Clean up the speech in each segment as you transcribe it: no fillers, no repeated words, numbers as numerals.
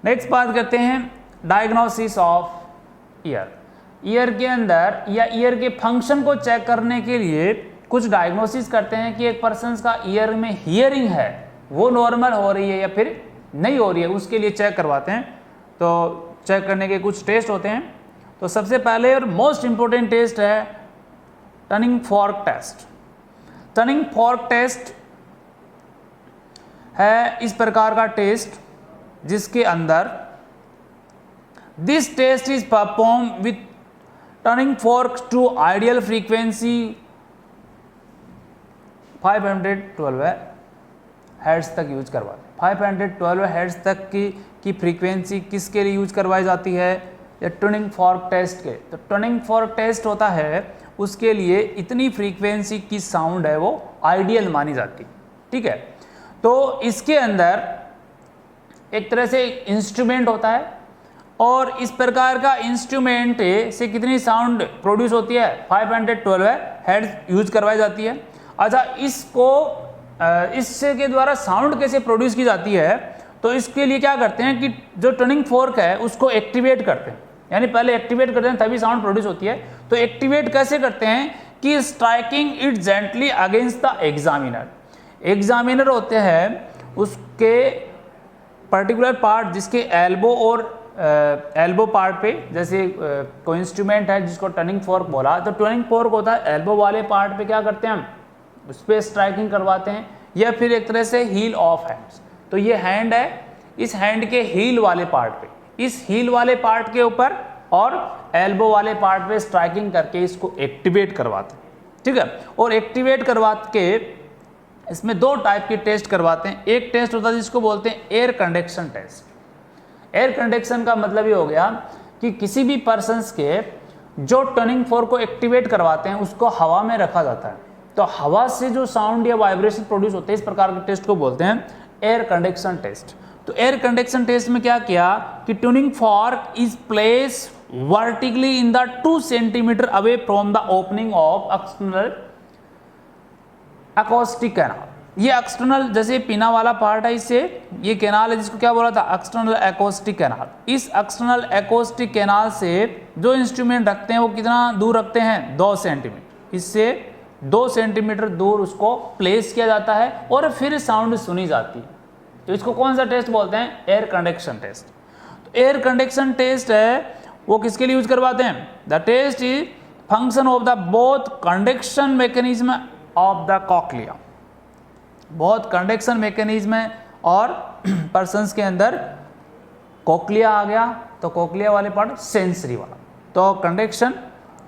Next बात करते हैं डायग्नोसिस ऑफ ईयर। ईयर के अंदर या ईयर के फंक्शन को चेक करने के लिए कुछ डायग्नोसिस करते हैं कि एक पर्सन का ईयर में हियरिंग है वो नॉर्मल हो रही है या फिर नहीं हो रही है, उसके लिए चेक करवाते हैं। तो चेक करने के कुछ टेस्ट होते हैं। तो सबसे पहले और मोस्ट इंपॉर्टेंट टेस्ट है tuning fork test. Tuning fork test है इस प्रकार का टेस्ट जिसके अंदर this test is perform with turning fork to ideal frequency 512 hertz तक यूज करवाते हैं। 512 हर्ट्ज तक की फ्रीक्वेंसी किसके लिए यूज करवाई जाती है? या ट्यूनिंग फॉर्क टेस्ट के। तो ट्यूनिंग फॉर्क टेस्ट होता है उसके लिए इतनी फ्रीक्वेंसी की साउंड है वो आइडियल मानी जाती है, ठीक है। तो इसके अंदर एक तरह से इंस्ट्रूमेंट होता है और इस प्रकार का इंस्ट्रूमेंट से कितनी साउंड प्रोड्यूस होती है? 512 हर्ट्ज यूज करवाई जाती है। अच्छा, इससे के द्वारा साउंड कैसे प्रोड्यूस की जाती है? तो इसके लिए क्या करते हैं कि जो ट्यूनिंग फोर्क है उसको एक्टिवेट करते हैं, यानी पहले एक्टिवेट करते हैं तभी साउंड प्रोड्यूस होती है। तो एक्टिवेट कैसे करते हैं कि striking it gently against the examiner. Examiner होते हैं उसके पर्टिकुलर पार्ट जिसके एल्बो और एल्बो पार्ट पे, जैसे कोई इंस्ट्रूमेंट है जिसको टर्निंग फोर्क बोला, तो टर्निंग फोर्क होता है एल्बो वाले पार्ट पे क्या करते हैं हम उस पर स्ट्राइकिंग करवाते हैं, या फिर एक तरह से हील ऑफ हैंड्स। तो ये हैंड है, इस हैंड के हील वाले पार्ट पे, इस हील वाले पार्ट के ऊपर और एल्बो वाले पार्ट पे स्ट्राइकिंग करके इसको एक्टिवेट करवाते हैं, ठीक है। और एक्टिवेट करवा के इसमें दो टाइप के टेस्ट करवाते हैं। एक टेस्ट होता है जिसको बोलते हैं air conduction test. Air conduction का मतलब ये हो गया कि किसी भी पर्सन्स के जो टर्निंग फोर्क को एक्टिवेट करवाते हैं उसको हवा में रखा जाता है, तो हवा से जो साउंड या वाइब्रेशन प्रोड्यूस होते हैं इस प्रकार के टेस्ट को बोलते हैं एयर कंडक्शन टेस्ट। तो एयर कंडक्शन टेस्ट में क्या किया कि tuning fork is place vertically in the 2 centimetre away from the opening of external acoustic canal. ये एक्सटर्नल जैसे पीना वाला पार्ट है, इससे ये कैनाल है जिसको क्या बोला था? External acoustic canal. इस एक्सटर्नल एकॉस्टिक कैनाल से जो इंस्ट्रूमेंट रखते हैं वो कितना दूर रखते हैं? 2 सेंटीमीटर। इससे 2 सेंटीमीटर दूर उसको प्लेस किया जाता है और फिर साउंड सुनी जाती है। तो इसको कौन सा टेस्ट बोलते हैं? Air conduction test. तो एयर कंडक्शन टेस्ट है वो किसके लिए यूज करवाते हैं? The test is function of the both conduction mechanism of the cochlea. बहुत कंडक्शन मैकेनिज्म है और पर्सन्स के अंदर कॉक्लिया आ गया, तो कॉक्लिया वाले पार्ट सेंसरी वाला, तो कंडक्शन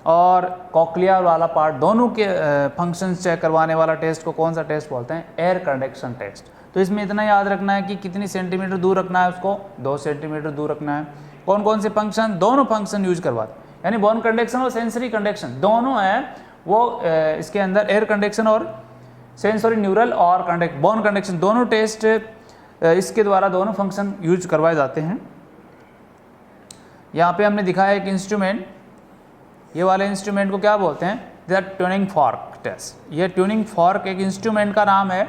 और कॉक्लिया वाला पार्ट दोनों के फंक्शंस चेक करवाने वाला टेस्ट को कौन सा टेस्ट बोलते हैं? Air conduction test. तो इसमें इतना याद रखना है कि कितनी सेंटीमीटर दूर रखना है उसको? 2 सेंटीमीटर दूर रखना है। कौन कौन से फंक्शन? दोनों फंक्शन यूज करवाते हैं, यानी बोन कंडक्शन और सेंसरी कंडक्शन दोनों है वो इसके अंदर एयर कंडक्शन और सेंसरी न्यूरल और बोन कंडक्शन दोनों टेस्ट इसके द्वारा दोनों फंक्शन यूज करवाए जाते हैं। यहाँ पे हमने दिखाया एक इंस्ट्रूमेंट, ये वाले इंस्ट्रूमेंट को क्या बोलते हैं? The tuning fork test. ये ट्यूनिंग फॉर्क एक इंस्ट्रूमेंट का नाम है।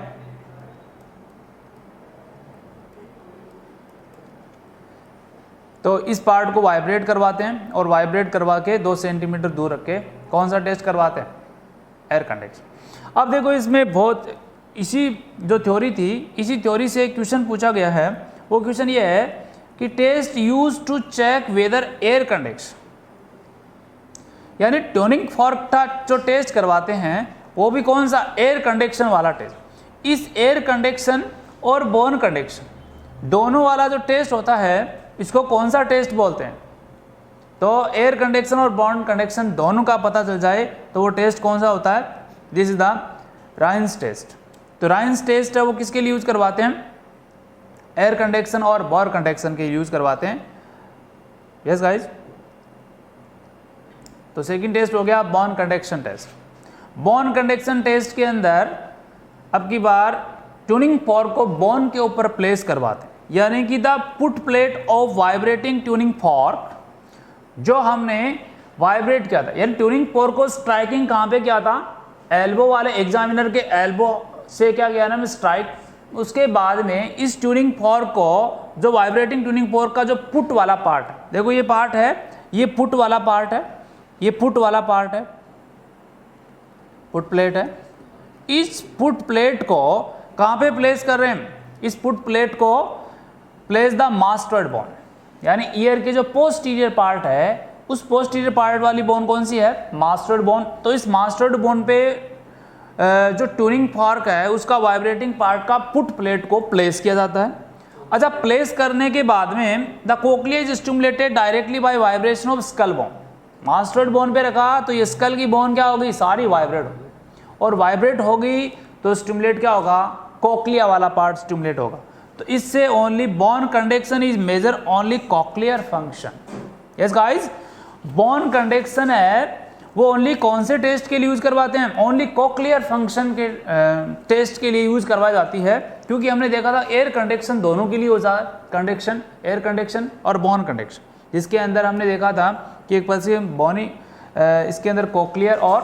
तो इस पार्ट को वाइब्रेट करवाते हैं और वाइब्रेट करवा के 2 सेंटीमीटर दूर रख के कौन सा टेस्ट करवाते हैं? Air conduction. अब देखो इसमें बहुत इसी जो थ्योरी थी, इसी थ्योरी से एक क्वेश्चन पूछा गया है। वो क्वेश्चन ये है कि test use to check whether air conduction, यानी ट्यूनिंग फॉर्क का जो टेस्ट करवाते हैं वो भी कौन सा? एयर कंडक्शन वाला टेस्ट। इस एयर कंडक्शन और बोन कंडक्शन दोनों वाला जो टेस्ट होता है इसको कौन सा टेस्ट बोलते हैं? तो एयर कंडक्शन और बोन कंडक्शन दोनों का पता चल जाए तो वो टेस्ट कौन सा होता है? This is the Rinne's test. तो राइन्स टेस्ट है वो किसके लिए यूज करवाते हैं? एयर कंडक्शन और बोन कंडक्शन के यूज करवाते हैं। Yes guys. तो सेकंड टेस्ट हो गया bone conduction test. Bone conduction test के अंदर अब की बार ट्यूनिंग फॉर्क को बोन के ऊपर प्लेस करवाते हैं, यानी कि the put plate of vibrating tuning fork जो हमने वाइब्रेट किया था, यानी ट्यूनिंग फॉर्क को स्ट्राइकिंग कहाँ पे किया था? एल्बो वाले एग्जामिनर के एल्बो से क्या किया ना, स्ट्राइक उसके बाद में इस ट्यूनिंग फॉर्क को, जो वाइब्रेटिंग ट्यूनिंग फॉर्क का जो पुट वाला पार्ट है, देखो ये पार्ट है, ये पुट वाला पार्ट है, ये पुट वाला पार्ट है, पुट प्लेट है। इस पुट प्लेट को कहाँ पे प्लेस कर रहे हैं? इस पुट प्लेट को प्लेस द मास्टर्ड बोन, यानी ईयर के जो पोस्टीरियर पार्ट है, उस पोस्टीरियर पार्ट वाली बोन कौन सी है? Mastered bone. तो इस मास्टर्ड बोन पे जो ट्यूनिंग फॉर्क है उसका वाइब्रेटिंग पार्ट का पुट प्लेट को प्लेस किया जाता है। अच्छा, प्लेस करने के बाद में the cochlea is stimulated directly by vibration of skull bone. Mastoid bone पे रखा तो ये स्कल की बोन क्या होगी? सारी वाइब्रेट होगी, और वाइब्रेट होगी तो स्टिमुलेट क्या होगा? कोक्लिया वाला पार्ट स्टिमुलेट होगा। तो इससे only bone conduction is measure only cochlear function. Yes guys, bone conduction है वो ओनली कौन से टेस्ट के लिए यूज करवाते हैं? ओनली कोक्लियर फंक्शन के टेस्ट के लिए यूज करवाई जाती है, क्योंकि हमने देखा था एयर कंडक्शन दोनों के लिए होता है, कंडक्शन, एयर कंडक्शन और बोन कंडक्शन, जिसके अंदर हमने देखा था कि एक पल्स बोनी इसके अंदर कोक्लियर और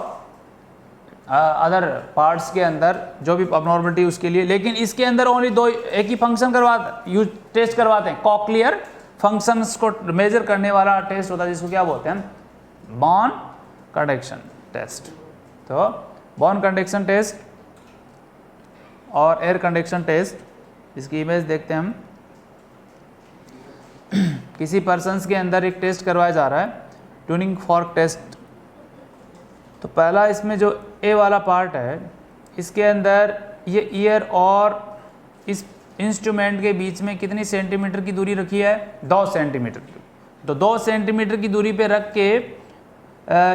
अदर पार्ट्स के अंदर जो भी अबनॉर्मलिटी उसके लिए, लेकिन इसके अंदर ओनली दो, एक ही फंक्शन करवाते यूज टेस्ट करवाते हैं, कॉक्लियर फंक्शंस को मेजर करने वाला टेस्ट होता है, जिसको क्या बोलते हैं? Bone conduction test. तो बोन कंडक्शन टेस्ट और एयर कंडक्शन टेस्ट, इसकी इमेज देखते हैं हम। किसी पर्सन्स के अंदर एक टेस्ट करवाया जा रहा है, ट्यूनिंग फॉर्क टेस्ट। तो पहला इसमें जो ए वाला पार्ट है, इसके अंदर ये ईयर और इस इंस्ट्रूमेंट के बीच में कितनी सेंटीमीटर की दूरी रखी है? 2 सेंटीमीटर की। तो 2 सेंटीमीटर की दूरी पे रख के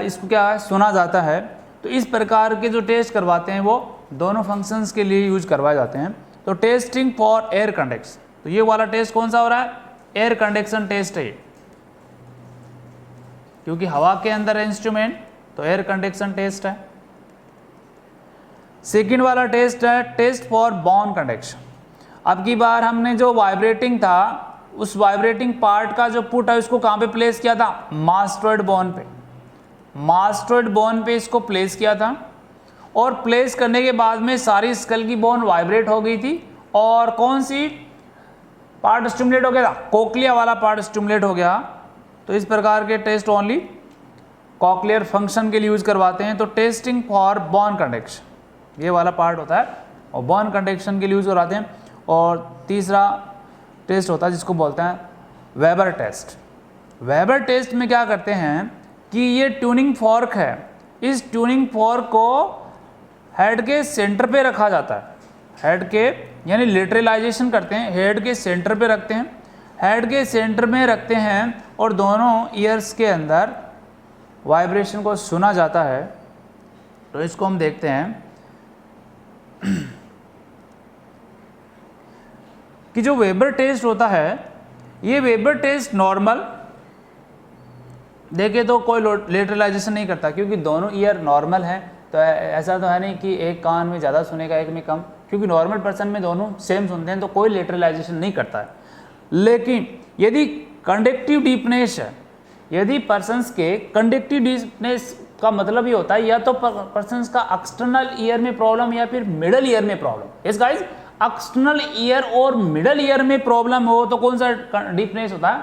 इसको क्या है? सुना जाता है। तो इस प्रकार के जो टेस्ट करवाते हैं वो दोनों फंक्शंस के लिए यूज करवाए जाते हैं। तो टेस्टिंग फॉर एयर कंडक्शन, तो ये वाला टेस्ट कौन सा हो रहा है? एयर कंडक्शन टेस्ट है, क्योंकि हवा के अंदर है इंस्ट्रूमेंट, तो एयर कंडक्शन टेस्ट है। सेकेंड वाला टेस्ट है टेस्ट फॉर बोन कंडक्शन। अब की बार हमने जो वाइब्रेटिंग था, उस वाइब्रेटिंग पार्ट का जो पुट है उसको कहाँ पे प्लेस किया था? मास्टर्ड बोन पे। मास्टर्ड बोन पे इसको प्लेस किया था, और प्लेस करने के बाद में सारी स्कल की बोन वाइब्रेट हो गई थी, और कौन सी पार्ट स्टिमुलेट हो गया था? कोक्लिया वाला पार्ट स्टिमुलेट हो गया। तो इस प्रकार के टेस्ट ओनली कॉक्लियर फंक्शन के लिए यूज करवाते हैं। तो टेस्टिंग फॉर बोन कंडक्शन ये वाला पार्ट होता है, और बोन कंडक्शन के लिए यूज कराते हैं। और तीसरा टेस्ट होता है जिसको बोलते हैं वेबर टेस्ट। वेबर टेस्ट में क्या करते हैं कि ये ट्यूनिंग फॉर्क है, इस ट्यूनिंग फॉर्क को हेड के सेंटर पे रखा जाता है। हेड के यानी लेटरलाइजेशन करते हैं, हेड के सेंटर पे रखते हैं, हेड के सेंटर में रखते हैं, और दोनों ईयर्स के अंदर वाइब्रेशन को सुना जाता है। तो इसको हम देखते हैं कि जो वेबर टेस्ट होता है, ये वेबर टेस्ट नॉर्मल देखे तो कोई लेटरलाइजेशन नहीं करता, क्योंकि दोनों ईयर नॉर्मल है। तो ऐसा तो है नहीं कि एक कान में ज़्यादा सुनेगा एक में कम, क्योंकि नॉर्मल पर्सन में दोनों सेम सुनते हैं, तो कोई लेटरलाइजेशन नहीं करता है। लेकिन यदि कंडक्टिव डीपनेस है, यदि पर्सन्स के कंडक्टिव डीपनेस का मतलब ये होता है या तो पर्सन्स का एक्सटर्नल ईयर में प्रॉब्लम या फिर मिडल ईयर में problem. Yes guys, external ear और मिडल ईयर में प्रॉब्लम हो तो कौन सा डीपनेस होता है?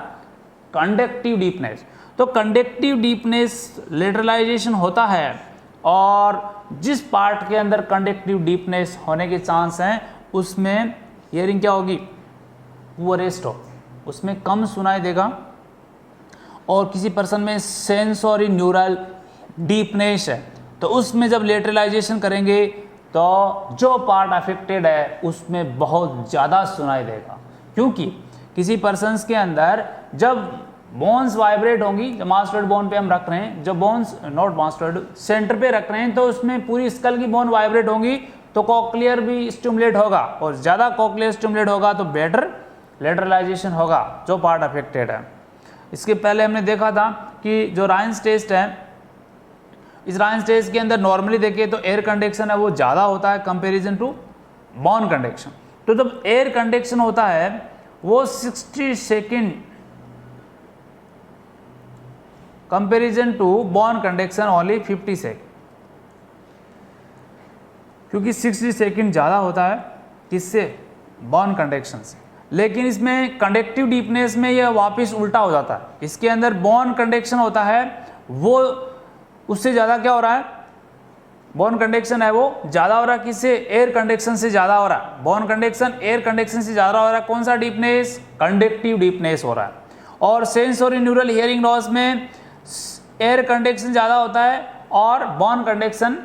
Conductive deepness. तो कंडक्टिव डीपनेस लेटरलाइजेशन होता है, और जिस पार्ट के अंदर कंडक्टिव डीपनेस होने के चांस हैं उसमें हियरिंग क्या होगी? पुअरेस्ट हो, उसमें कम सुनाई देगा। और किसी पर्सन में सेंसोरी न्यूरल डीपनेस है, तो उसमें जब लेटरलाइजेशन करेंगे तो जो पार्ट अफेक्टेड है उसमें बहुत ज़्यादा सुनाई देगा, क्योंकि किसी पर्सन्स के अंदर जब बोन्स वाइब्रेट होंगी, जो मास्टर्ड बोन पे हम रख रहे हैं, जो बोन्स नॉट मास्टर्ड सेंटर पे रख रहे हैं, तो उसमें पूरी स्कल की बोन वाइब्रेट होंगी, तो कॉक्लियर भी स्टिमुलेट होगा, और ज़्यादा कॉक्लियर स्टिमुलेट होगा तो बेटर लेटरलाइजेशन होगा जो पार्ट अफेक्टेड है। इसके पहले हमने देखा था कि जो राइन्स टेस्ट है, इस राइन्स टेस्ट के अंदर नॉर्मली देखिए तो एयर कंडक्शन है वो ज़्यादा होता है कंपेरिजन टू बोन कंडक्शन। तो जब एयर कंडक्शन होता है वो 60 second comparison to bone conduction only 50 second, क्योंकि 60 सेकेंड ज़्यादा होता है किससे? बोन कंडक्शन से। लेकिन इसमें कंडक्टिव डीपनेस में यह वापस उल्टा हो जाता है। इसके अंदर बोन कंडक्शन होता है, वो उससे ज़्यादा क्या हो रहा है, बोन कंडक्शन है वो ज़्यादा हो रहा है किससे, एयर कंडक्शन से ज़्यादा हो रहा है। बोन कंडक्शन एयर कंडक्शन से ज़्यादा हो रहा है, कौन सा डीपनेस, कंडक्टिव डीपनेस हो रहा है। और सेंसरी न्यूरल हियरिंग लॉस में एयर कंडक्शन ज़्यादा होता है और बोन कंडक्शन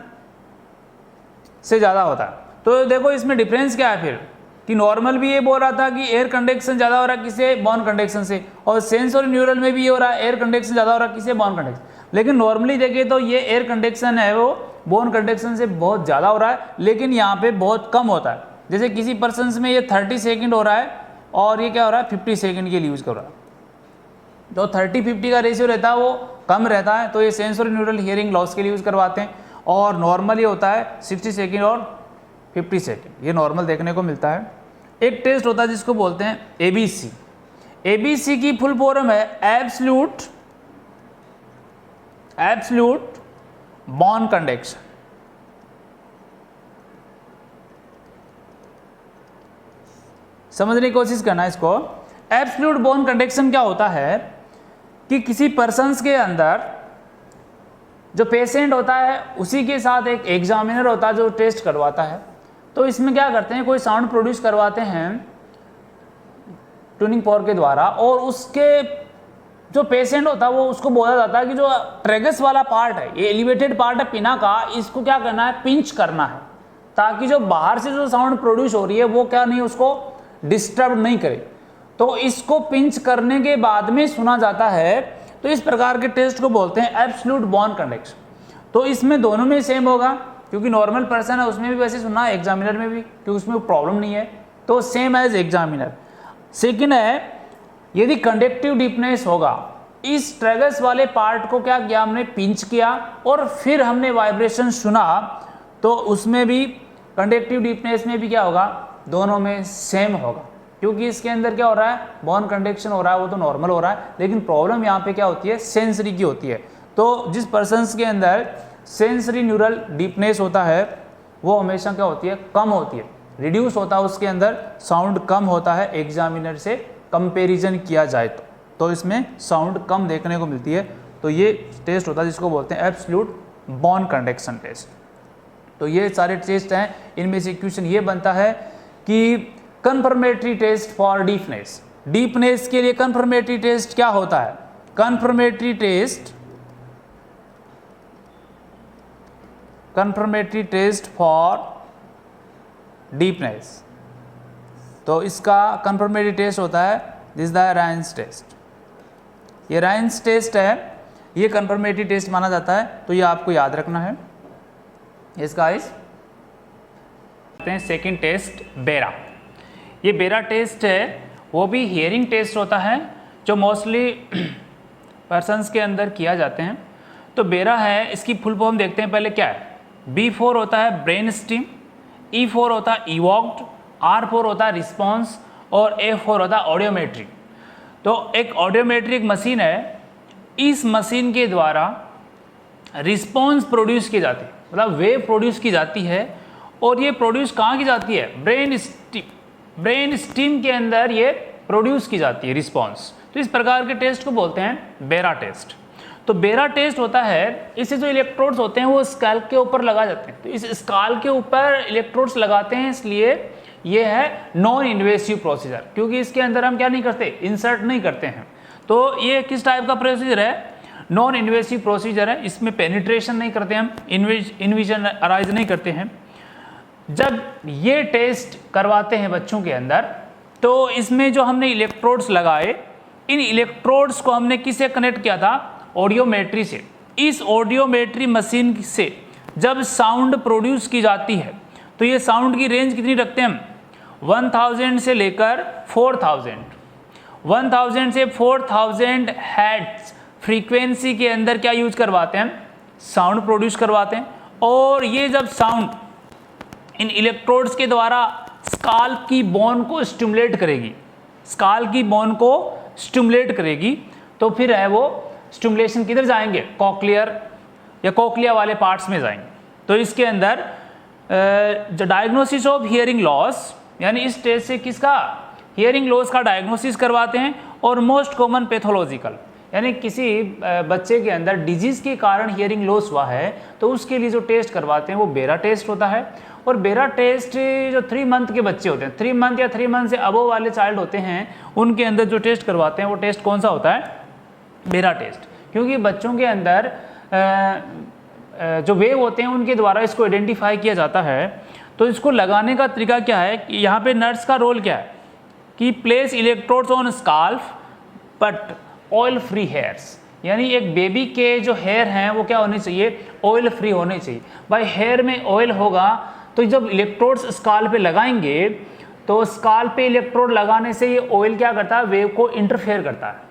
से ज़्यादा होता है। तो देखो इसमें डिफरेंस क्या है फिर, कि नॉर्मल भी ये बोल रहा था कि एयर कंडक्शन ज़्यादा हो रहा है किससे, बोन कंडक्शन से, और सेंसरी न्यूरल में भी ये हो रहा है एयर कंडक्शन ज़्यादा हो रहा है किससे, बोन कंडक्शन। लेकिन नॉर्मली देखिए तो ये एयर कंडक्शन है वो बोन कंडक्शन से बहुत ज़्यादा हो रहा है, लेकिन यहाँ पे बहुत कम होता है। जैसे किसी पर्सन में ये 30 सेकेंड हो रहा है और ये क्या हो रहा है 50 सेकेंड के लिए यूज़ कर रहा है। जो 30-50 का रेशियो रहता है वो कम रहता है, तो ये सेंसरी न्यूरल हियरिंग लॉस के लिए यूज़ करवाते हैं। और नॉर्मल ये होता है 60 सेकेंड और 50 सेकेंड, ये नॉर्मल देखने को मिलता है। एक टेस्ट होता है जिसको बोलते हैं ABC। ABC की फुल फॉर्म है एब्सोल्यूट बोन कंडक्शन। समझने की कोशिश करना इसको। एब्सोल्यूट बोन कंडक्शन क्या होता है कि किसी पर्सन्स के अंदर जो पेशेंट होता है उसी के साथ एक एग्जामिनर होता है जो टेस्ट करवाता है। तो इसमें क्या करते हैं, कोई साउंड प्रोड्यूस करवाते हैं ट्यूनिंग फॉर्क के द्वारा, और उसके जो पेशेंट होता है वो उसको बोला जाता है कि जो ट्रेगस वाला पार्ट है, ये एलिवेटेड पार्ट है पिना का, इसको क्या करना है, पिंच करना है, ताकि जो बाहर से जो साउंड प्रोड्यूस हो रही है वो क्या नहीं उसको डिस्टर्ब नहीं करे। तो इसको पिंच करने के बाद में सुना जाता है। तो इस प्रकार के टेस्ट को बोलते हैं एब्सोल्यूट बोन कंडक्शन। तो इसमें दोनों में सेम होगा, क्योंकि नॉर्मल पर्सन है उसमें भी वैसे सुनना है, एग्जामिनर में भी, क्योंकि उसमें प्रॉब्लम नहीं है, तो सेम एज एग्जामिनर। सेकेंड है, यदि कंडक्टिव डीपनेस होगा, इस ट्रेगस वाले पार्ट को क्या किया हमने, पिंच किया और फिर हमने वाइब्रेशन सुना, तो उसमें भी कंडक्टिव डीपनेस में भी क्या होगा, दोनों में सेम होगा, क्योंकि इसके अंदर क्या हो रहा है, बोन कंडक्शन हो रहा है, वो तो नॉर्मल हो रहा है। लेकिन प्रॉब्लम यहाँ पे क्या होती है, सेंसरी की होती है। तो जिस पर्सन्स के अंदर सेंसरी न्यूरल डीपनेस होता है वो हमेशा क्या होती है, कम होती है, रिड्यूस होता है, उसके अंदर साउंड कम होता है एग्जामिनर से कंपैरिजन किया जाए तो इसमें साउंड कम देखने को मिलती है। तो ये टेस्ट होता है जिसको बोलते हैं एब्सोल्यूट बोन कंडक्शन टेस्ट। तो ये सारे टेस्ट हैं, इनमें से क्वेश्चन ये बनता है कि confirmatory test for deafness, deafness के लिए कन्फर्मेटरी टेस्ट क्या होता है, कन्फर्मेटरी टेस्ट फॉर डीपनेस। तो इसका कन्फर्मेटरी टेस्ट होता है दिस द राइन्स टेस्ट। ये राइन्स टेस्ट है, ये कन्फर्मेटरी टेस्ट माना जाता है, तो ये आपको याद रखना है। इसका सेकेंड टेस्ट बेरा। ये बेरा टेस्ट है, वो भी हियरिंग टेस्ट होता है जो मोस्टली पर्सन्स के अंदर किया जाते हैं। तो बेरा है, इसकी फुल फॉर्म देखते हैं पहले क्या है। B4 होता है ब्रेन स्टीम, E4 होता है इवॉक्ड, R4 होता है रिस्पॉन्स और A4 होता है ऑडियोमेट्री। तो एक ऑडियोमेट्रिक मशीन है, इस मशीन के द्वारा रिस्पॉन्स प्रोड्यूस की जाती है, मतलब वेव प्रोड्यूस की जाती है। और ये प्रोड्यूस कहाँ की जाती है, ब्रेन स्टीम के अंदर ये प्रोड्यूस की जाती है रिस्पॉन्स। तो इस प्रकार के टेस्ट को बोलते हैं बेरा टेस्ट। तो बेरा टेस्ट होता है, इससे जो इलेक्ट्रोड्स होते हैं वो स्कैल्प के ऊपर लगा जाते हैं। तो इस स्कैल्प के ऊपर इलेक्ट्रोड्स लगाते हैं, इसलिए ये है नॉन इन्वेसिव प्रोसीजर, क्योंकि इसके अंदर हम क्या नहीं करते, इंसर्ट नहीं करते हैं। तो ये किस टाइप का प्रोसीजर है, नॉन इन्वेसिव प्रोसीजर है। इसमें पेनिट्रेशन नहीं करते हम, इन्विजन अराइज नहीं करते हैं। जब ये टेस्ट करवाते हैं बच्चों के अंदर, तो इसमें जो हमने इलेक्ट्रोड्स लगाए, इन इलेक्ट्रोड्स को हमने किससे कनेक्ट किया था, ऑडियोमेट्री से। इस ऑडियोमेट्री मशीन से जब साउंड प्रोड्यूस की जाती है, तो ये साउंड की रेंज कितनी रखते हैं हम, 1000 से लेकर 4000, 1000 से 4000 हर्ट्ज फ्रीक्वेंसी के अंदर क्या यूज करवाते हैं, साउंड प्रोड्यूस करवाते हैं। और ये जब साउंड इन इलेक्ट्रोड्स के द्वारा स्काल्प की बोन को स्टिमुलेट करेगी, स्काल्प की बोन को स्टिमुलेट करेगी, तो फिर है वो स्टिमुलेशन किधर जाएंगे, कॉक्लियर या कॉक्लिया वाले पार्ट्स में जाएंगे। तो इसके अंदर the diagnosis of hearing loss यानी इस टेस्ट से किसका, हियरिंग लॉस का डायग्नोसिस करवाते हैं। और मोस्ट कॉमन पैथोलॉजिकल, यानी किसी बच्चे के अंदर डिजीज़ के कारण हियरिंग लॉस हुआ है तो उसके लिए जो टेस्ट करवाते हैं वो बेरा टेस्ट होता है। और बेरा टेस्ट जो 3 मंथ के बच्चे होते हैं, 3 मंथ या 3 मंथ से अबव वाले चाइल्ड होते हैं, उनके अंदर जो टेस्ट करवाते हैं वो टेस्ट कौन सा होता है, बेरा टेस्ट। क्योंकि बच्चों के अंदर जो वेव होते हैं उनके द्वारा इसको आइडेंटिफाई किया जाता है। तो इसको लगाने का तरीका क्या है, कि यहाँ पे नर्स का रोल क्या है कि place electrodes on scalp but oil free hairs, यानी एक बेबी के जो हेयर हैं वो क्या होने चाहिए, ऑयल फ्री होने चाहिए। भाई हेयर में ऑयल होगा तो जब इलेक्ट्रोड्स स्काल्प पे लगाएंगे तो स्काल्प पे इलेक्ट्रोड लगाने से ये ऑयल क्या करता है, वेव को इंटरफेयर करता है।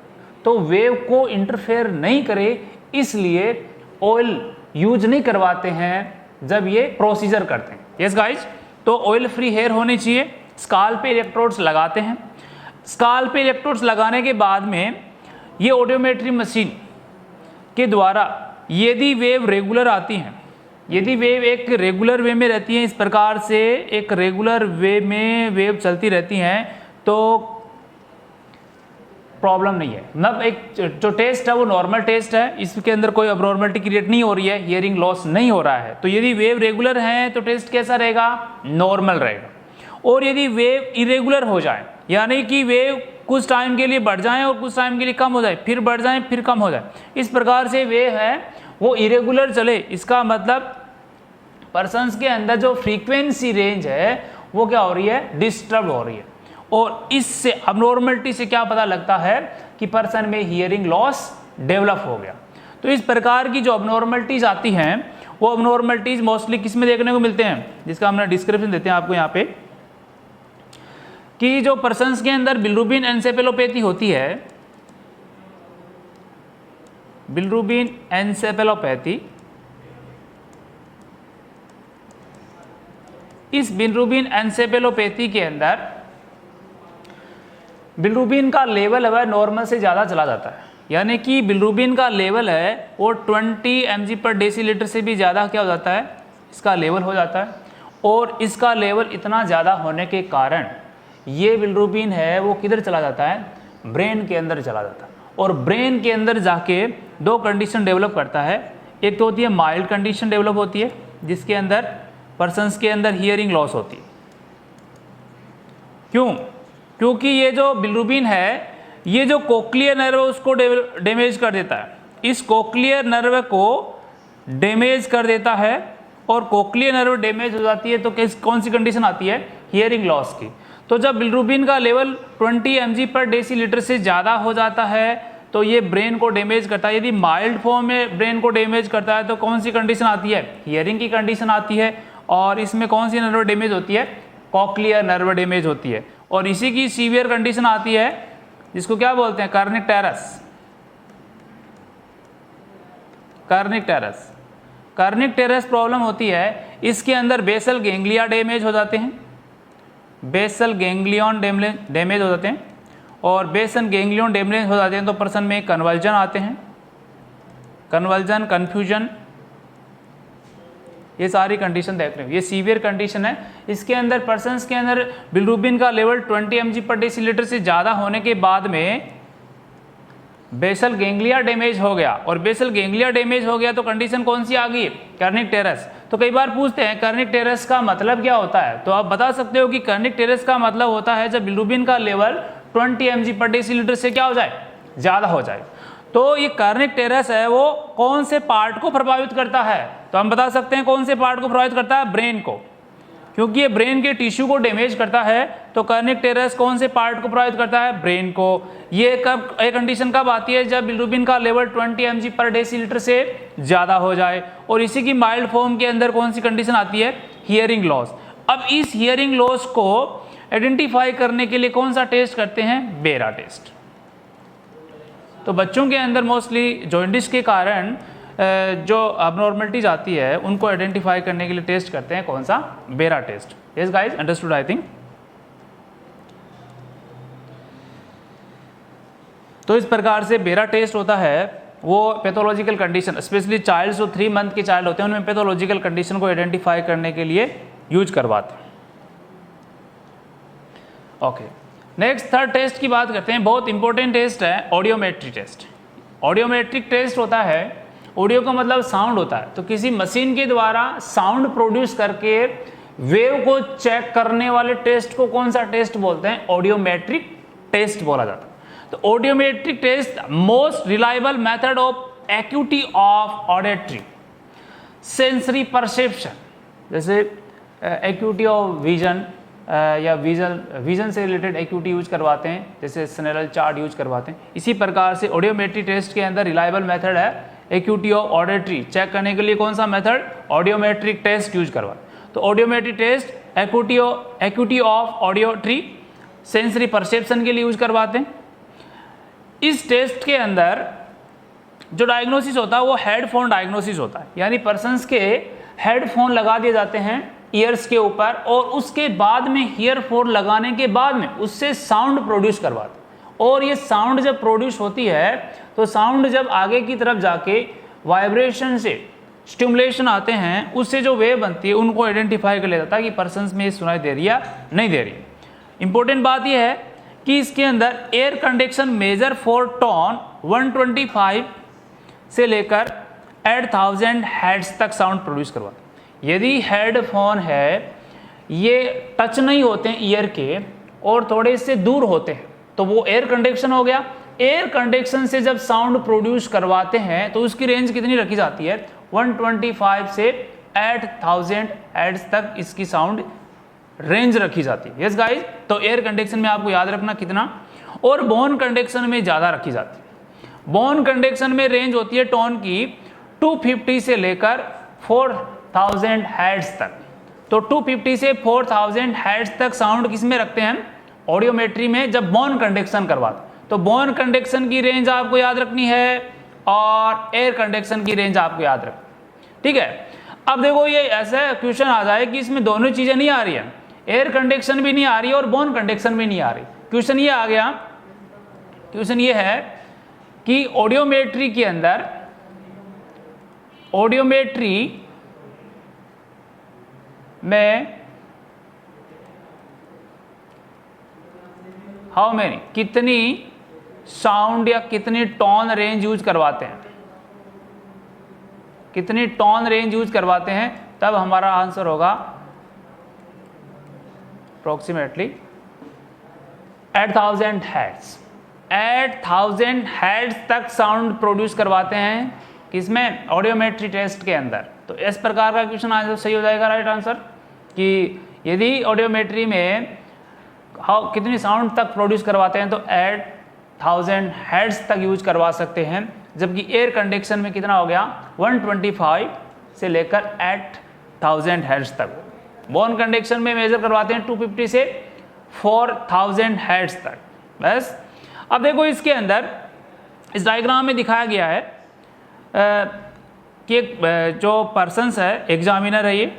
तो वेव को इंटरफेयर नहीं करे इसलिए ऑयल यूज नहीं करवाते हैं जब ये प्रोसीजर करते हैं। यस गाइज, तो ऑयल फ्री हेयर होने चाहिए। स्काल्प पे इलेक्ट्रोड्स लगाते हैं। स्काल्प पे इलेक्ट्रोड्स लगाने के बाद में ये ऑडियोमेट्री मशीन के द्वारा यदि वेव रेगुलर आती हैं, यदि वेव एक रेगुलर वे में रहती है, इस प्रकार से एक रेगुलर वे में वेव चलती रहती हैं तो प्रॉब्लम नहीं है। मतलब एक जो टेस्ट है वो नॉर्मल टेस्ट है, इसके अंदर कोई अबनॉर्मलिटी क्रिएट नहीं हो रही है, हियरिंग लॉस नहीं हो रहा है। तो यदि वेव रेगुलर है तो टेस्ट कैसा रहेगा, नॉर्मल रहेगा। और यदि वेव इरेगुलर हो जाए, यानी कि वेव कुछ टाइम के लिए बढ़ जाए और कुछ टाइम के लिए कम हो जाए, फिर बढ़ जाए फिर कम हो जाए, इस प्रकार से वेव है वो इरेगुलर चले, इसका मतलब पर्सन्स के अंदर जो फ्रीक्वेंसी रेंज है वो क्या हो रही है, डिस्टर्ब हो रही है। और इससे अबनॉर्मलिटी से क्या पता लगता है कि पर्सन में हियरिंग लॉस डेवलप हो गया। तो इस प्रकार की जो अबनॉर्मलिटीज आती हैं वो अबनॉर्मलिटीज मोस्टली किस में देखने को मिलते हैं, जिसका हमने डिस्क्रिप्शन देते हैं आपको यहाँ पे, कि जो पर्सन्स के अंदर बिलिरुबिन एन्सेफेलोपैथी होती है, बिलिरुबिन एन्सेफेलोपैथी, इस बिलिरुबिन एन्सेफेलोपैथी के अंदर बिलिरुबिन का लेवल है नॉर्मल से ज़्यादा चला जाता है, यानी कि बिलिरुबिन का लेवल है वो 20 mg/dL से भी ज़्यादा क्या हो जाता है, इसका लेवल हो जाता है। और इसका लेवल इतना ज़्यादा होने के कारण ये बिलिरुबिन है वो किधर चला जाता है, ब्रेन के अंदर चला जाता है। और ब्रेन के अंदर जाके 2 कंडीशन डेवलप करता है। एक तो होती है माइल्ड कंडीशन डेवलप होती है जिसके अंदर पर्सन्स के अंदर हियरिंग लॉस होती है। क्यों, क्योंकि ये जो बिलिरुबिन है ये जो कोक्लियर नर्व है उसको डैमेज कर देता है, इस कोक्लियर नर्व को डैमेज कर देता है। और कोक्लियर नर्व डैमेज हो जाती है तो कौन सी कंडीशन आती है, हियरिंग लॉस की। तो जब बिलिरुबिन का लेवल 20 mg/dL से ज़्यादा हो जाता है तो ये ब्रेन को डैमेज करता है। यदि माइल्ड फॉर्म में ब्रेन को डैमेज करता है तो कौन सी कंडीशन आती है, हियरिंग की कंडीशन आती है। और इसमें कौन सी नर्व डैमेज होती है, कॉक्लियर नर्व डैमेज होती है। और इसी की सीवियर कंडीशन आती है जिसको क्या बोलते हैं, कार्निक टेरस। कार्निक टेरस, कार्निक टेरस प्रॉब्लम होती है, इसके अंदर बेसल गैंग्लिया डैमेज हो जाते हैं, बेसल गैंग्लियन डैमेज हो जाते हैं। और बेसल गैंग्लियन डैमेज हो जाते हैं तो पर्सन में कन्वर्जन आते हैं, कन्वर्जन, कन्फ्यूजन, ये सारी कंडीशन देख रहे हो, ये सीवियर कंडीशन है। इसके अंदर पर्सन्स के अंदर बिलिरुबिन का लेवल 20 mg/dL से ज़्यादा होने के बाद में बेसल गैंग्लिया डैमेज हो गया। और बेसल गैंग्लिया डैमेज हो गया तो कंडीशन कौन सी आ गई, कार्निक टेरस। तो कई बार पूछते हैं कार्निक टेरस का मतलब क्या होता है, तो आप बता सकते हो कि कार्निक टेरस का मतलब होता है जब बिलिरुबिन का लेवल 20 mg/dL से क्या हो जाए, ज़्यादा हो जाए। तो ये कार्निक टेरस है वो कौन से पार्ट को प्रभावित करता है, तो हम बता सकते हैं कौन से पार्ट को प्रभावित करता है, ब्रेन को, क्योंकि ये ब्रेन के टिश्यू को डैमेज करता है। तो कार्निक टेरस कौन से पार्ट को प्रभावित करता है, ब्रेन को। ये कब, एक कंडीशन कब आती है, जब बिलिरुबिन का लेवल 20 mg/dL से ज़्यादा हो जाए। और इसी की माइल्ड फॉर्म के अंदर कौन सी कंडीशन आती है, हियरिंग लॉस। अब इस हियरिंग लॉस को आइडेंटिफाई करने के लिए कौन सा टेस्ट करते हैं, बेरा टेस्ट। तो बच्चों के अंदर मोस्टली जॉइंटिस के कारण जो अबनॉर्मलिटीज आती है उनको आइडेंटिफाई करने के लिए टेस्ट करते हैं कौन सा, BERA test. Yes guys, understood I think. तो इस प्रकार से बेरा टेस्ट होता है वो पैथोलॉजिकल कंडीशन, स्पेशली चाइल्ड जो 3 मंथ के चाइल्ड होते हैं उनमें पैथोलॉजिकल कंडीशन को आइडेंटिफाई करने के लिए यूज करवाते हैं। ओके, नेक्स्ट थर्ड टेस्ट की बात करते हैं। बहुत इंपॉर्टेंट टेस्ट है ऑडियोमेट्री टेस्ट। ऑडियोमेट्रिक टेस्ट होता है, ऑडियो का मतलब साउंड होता है, तो किसी मशीन के द्वारा साउंड प्रोड्यूस करके वेव को चेक करने वाले टेस्ट को कौन सा टेस्ट बोलते हैं? ऑडियोमेट्रिक टेस्ट बोला जाता है। तो audiometric test most reliable method of acuity of auditory sensory perception, जैसे एक्यूटी ऑफ विजन या विजन से रिलेटेड एक्यूटी यूज करवाते हैं, जैसे स्नेरल चार्ट यूज करवाते हैं। इसी प्रकार से ऑडियोमेट्री टेस्ट के अंदर रिलायबल मेथड है एक्यूटी ऑफ ऑडिटरी, चेक करने के लिए कौन सा मेथड? ऑडियोमेट्रिक टेस्ट यूज करवाते। तो audiometry test acuity of auditory sensory perception के लिए यूज करवाते हैं। इस टेस्ट के अंदर जो डायग्नोसिस होता है वो हेडफोन डायग्नोसिस होता है, यानी पर्सन्स के हेडफोन लगा दिए जाते हैं ईयर्स के ऊपर, और उसके बाद में ईयरफोन लगाने के बाद में उससे साउंड प्रोड्यूस करवाते हैं। और ये साउंड जब प्रोड्यूस होती है तो साउंड जब आगे की तरफ जाके वाइब्रेशन से स्टिमुलेशन आते हैं, उससे जो वेव बनती है उनको आइडेंटिफाई कर लिया जाता है कि पर्सन्स में सुनाई दे रही है नहीं दे रही। इंपॉर्टेंट बात यह है कि इसके अंदर air conduction measure for tone 125 से लेकर 8000 हर्ट्ज तक साउंड प्रोड्यूस करवाते हैं। यदि हेडफोन है ये टच नहीं होते हैं ईयर के और थोड़े से दूर होते हैं तो वो एयर कंडक्शन हो गया। एयर कंडक्शन से जब साउंड प्रोड्यूस करवाते हैं तो उसकी रेंज कितनी रखी जाती है? 125 से 8000 हर्ट्ज तक इसकी साउंड रेंज रखी जाती है। यस गाइस, तो एयर कंडक्शन में आपको याद रखना कितना, और बोन कंडक्शन में ज़्यादा रखी जाती है। बोन कंडक्शन में रेंज होती है टोन की 250 से लेकर 4000 हर्ट्ज तक। तो 250 से 4000 हर्ट्ज तक साउंड किस में रखते हैं? ऑडियोमेट्री में, जब बोन कंडक्शन करवाते। तो बोन कंडक्शन की रेंज आपको याद रखनी है और एयर कंडक्शन की रेंज आपको याद रखनी, ठीक है। अब देखो ये ऐसा क्वेश्चन आ जाए कि इसमें दोनों चीज़ें नहीं आ रही है, एयर कंडक्शन भी नहीं आ रही और बोन कंडक्शन भी नहीं आ रही। क्वेश्चन ये आ गया, क्वेश्चन ये है कि ऑडियोमेट्री के अंदर, ऑडियोमेट्री में हाउ मेनी, कितनी साउंड या कितनी टोन रेंज यूज करवाते हैं, कितनी टोन रेंज यूज करवाते हैं, तब हमारा आंसर होगा अप्रोक्सीमेटली 8000 हर्ट्ज। 8000 हर्ट्ज तक साउंड प्रोड्यूस करवाते हैं किसमें? ऑडियोमेट्री टेस्ट के अंदर। तो इस प्रकार का क्वेश्चन आंसर सही हो जाएगा, राइट आंसर, कि यदि ऑडियोमेट्री में कितनी साउंड तक प्रोड्यूस करवाते हैं तो 8000 हर्ट्ज तक यूज करवा सकते हैं, जबकि एयर कंडक्शन में कितना हो गया? 125 से लेकर 8000 हर्ट्ज तक। बोन कंडक्शन में मेजर करवाते हैं 250 से 4000 हर्ट्ज तक। बस अब देखो इसके अंदर इस डायग्राम में दिखाया गया है कि जो पर्सन्स है, एग्जामिनर है ये,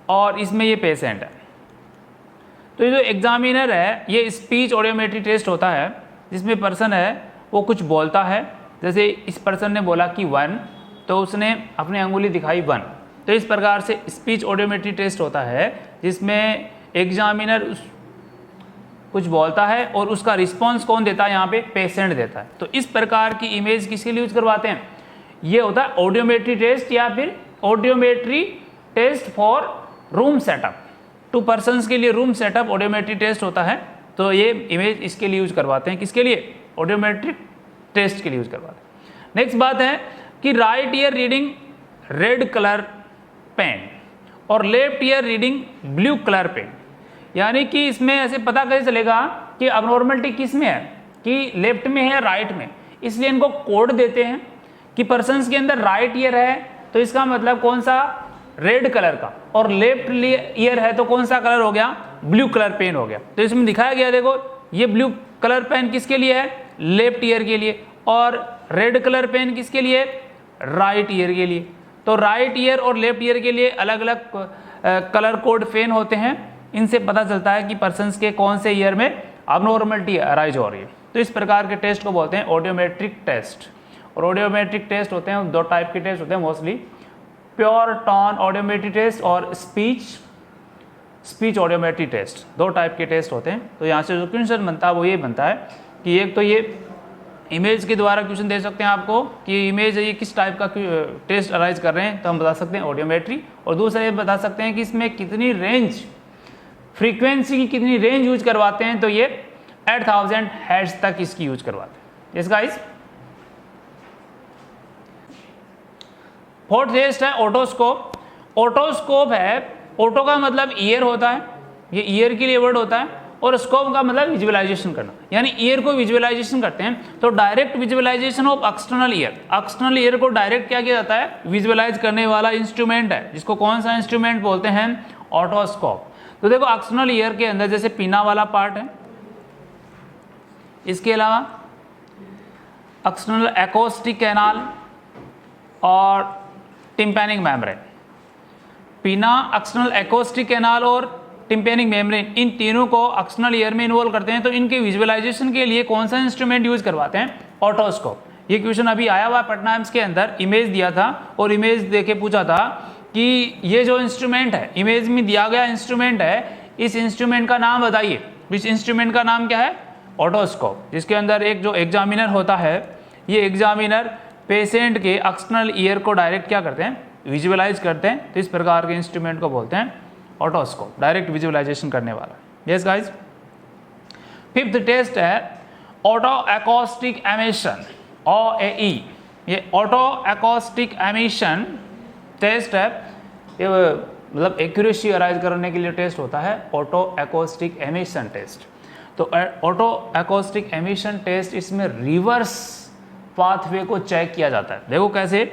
और इसमें ये पेशेंट है। तो ये जो एग्जामिनर है ये स्पीच ऑडियोमेट्री टेस्ट होता है, जिसमें पर्सन है वो कुछ बोलता है, जैसे इस पर्सन ने बोला कि 1, तो उसने अपनी अंगुली दिखाई 1। तो इस प्रकार से स्पीच ऑडियोमेट्री टेस्ट होता है, जिसमें एग्जामिनर कुछ बोलता है और उसका रिस्पॉन्स कौन देता है? यहाँ पे पेशेंट देता है। तो इस प्रकार की इमेज किसके लिए यूज करवाते हैं? ये होता है ऑडियोमेट्री टेस्ट या फिर audiometry test for room setup. 2 persons के लिए रूम सेटअप ऑडियोमेट्री टेस्ट होता है। तो ये इमेज इसके लिए यूज करवाते हैं, किसके लिए? ऑडियोमेट्रिक टेस्ट के लिए यूज करवाते हैं। नेक्स्ट बात है कि right ear reading red colour pen और left ear reading blue colour pen, यानी कि इसमें ऐसे पता कैसे चलेगा कि अबनॉर्मलिटी किस में है, कि लेफ्ट में है राइट में। इसलिए इनको कोड देते हैं कि पर्सन्स के अंदर राइट ईयर है तो इसका मतलब कौन सा? रेड कलर का, और लेफ्ट ईयर है तो कौन सा कलर हो गया? ब्लू कलर पेन हो गया। तो इसमें दिखाया गया, देखो ये ब्लू कलर पेन किसके लिए है? लेफ्ट ईयर के लिए, और रेड कलर पेन किसके लिए? राइट ईयर के लिए। तो राइट ईयर और लेफ्ट ईयर के लिए अलग अलग कलर कोड पेन होते हैं। इनसे पता चलता है कि पर्सन्स के कौन से ईयर में अबनॉर्मलिटी अराइज हो रही है। तो इस प्रकार के टेस्ट को बोलते हैं ऑडियोमेट्रिक टेस्ट। और ऑडियोमेट्रिक टेस्ट होते हैं 2 टाइप के टेस्ट होते हैं mostly, pure tone audiometry test और speech speech audiometry test, 2 type के टेस्ट होते हैं। तो यहाँ से जो क्वेश्चन बनता है वो ये बनता है कि एक तो ये इमेज के द्वारा क्वेश्चन दे सकते हैं आपको कि इमेज ये किस टाइप का टेस्ट अराइज कर रहे हैं, तो हम बता सकते हैं ऑडियोमेट्री। और दूसरा ये बता सकते हैं कि इसमें कितनी रेंज, फ्रीक्वेंसी की कितनी रेंज यूज करवाते हैं, तो ये 8000 हर्ट्ज तक इसकी यूज करवाते हैं। Yes guys. फोर्थ टेस्ट है ओटोस्कोप। ओटोस्कोप है, ओटो का मतलब ईयर होता है, ये ईयर के लिए वर्ड होता है, और स्कोप का मतलब विजुअलाइजेशन करना, यानी ईयर को विजुअलाइजेशन करते हैं। तो direct visualization of external ear, external ear को डायरेक्ट क्या किया जाता है, विजुअलाइज करने वाला इंस्ट्रूमेंट है, जिसको कौन सा इंस्ट्रूमेंट बोलते हैं, ओटोस्कोप। तो देखो एक्सटर्नल ईयर के अंदर जैसे पिना वाला पार्ट है, इसके अलावा एक्सटर्नल एकॉस्टिक कैनाल और टिम्पैनिक मेम्ब्रेन। पिना, एक्सटर्नल एकॉस्टिक कैनाल और टिम्पैनिक मेम्ब्रेन, इन तीनों को एक्सटर्नल ईयर में इन्वॉल्व करते हैं। तो इनके विजुअलाइजेशन के लिए कौन सा इंस्ट्रूमेंट यूज करवाते हैं, ओटोस्कोप। ये क्वेश्चन अभी आया हुआ पटना एम्स के अंदर, इमेज दिया था और इमेज देके पूछा था कि ये जो इंस्ट्रूमेंट है, इमेज में दिया गया इंस्ट्रूमेंट है, इस इंस्ट्रूमेंट का नाम बताइए। इस इंस्ट्रूमेंट का नाम क्या है, ओटोस्कोप। जिसके अंदर एक जो एग्जामिनर होता है, ये एग्जामिनर पेशेंट के एक्सटर्नल ईयर को डायरेक्ट क्या करते हैं, विजुअलाइज करते हैं। तो इस प्रकार के इंस्ट्रूमेंट को बोलते हैं ओटोस्कोप, डायरेक्ट विजुअलाइजेशन करने वाला। Yes guys. फिफ्थ टेस्ट है ऑटो एकॉस्टिक एमिशन, OAE। ये ऑटो एकॉस्टिक एमिशन टेस्ट है, ये मतलब एक्यूरेसी अराइज करने के लिए टेस्ट होता है, ऑटो एकॉस्टिक एमिशन टेस्ट। तो ऑटो एकॉस्टिक एमिशन टेस्ट, इसमें रिवर्स पाथवे को चेक किया जाता है। देखो कैसे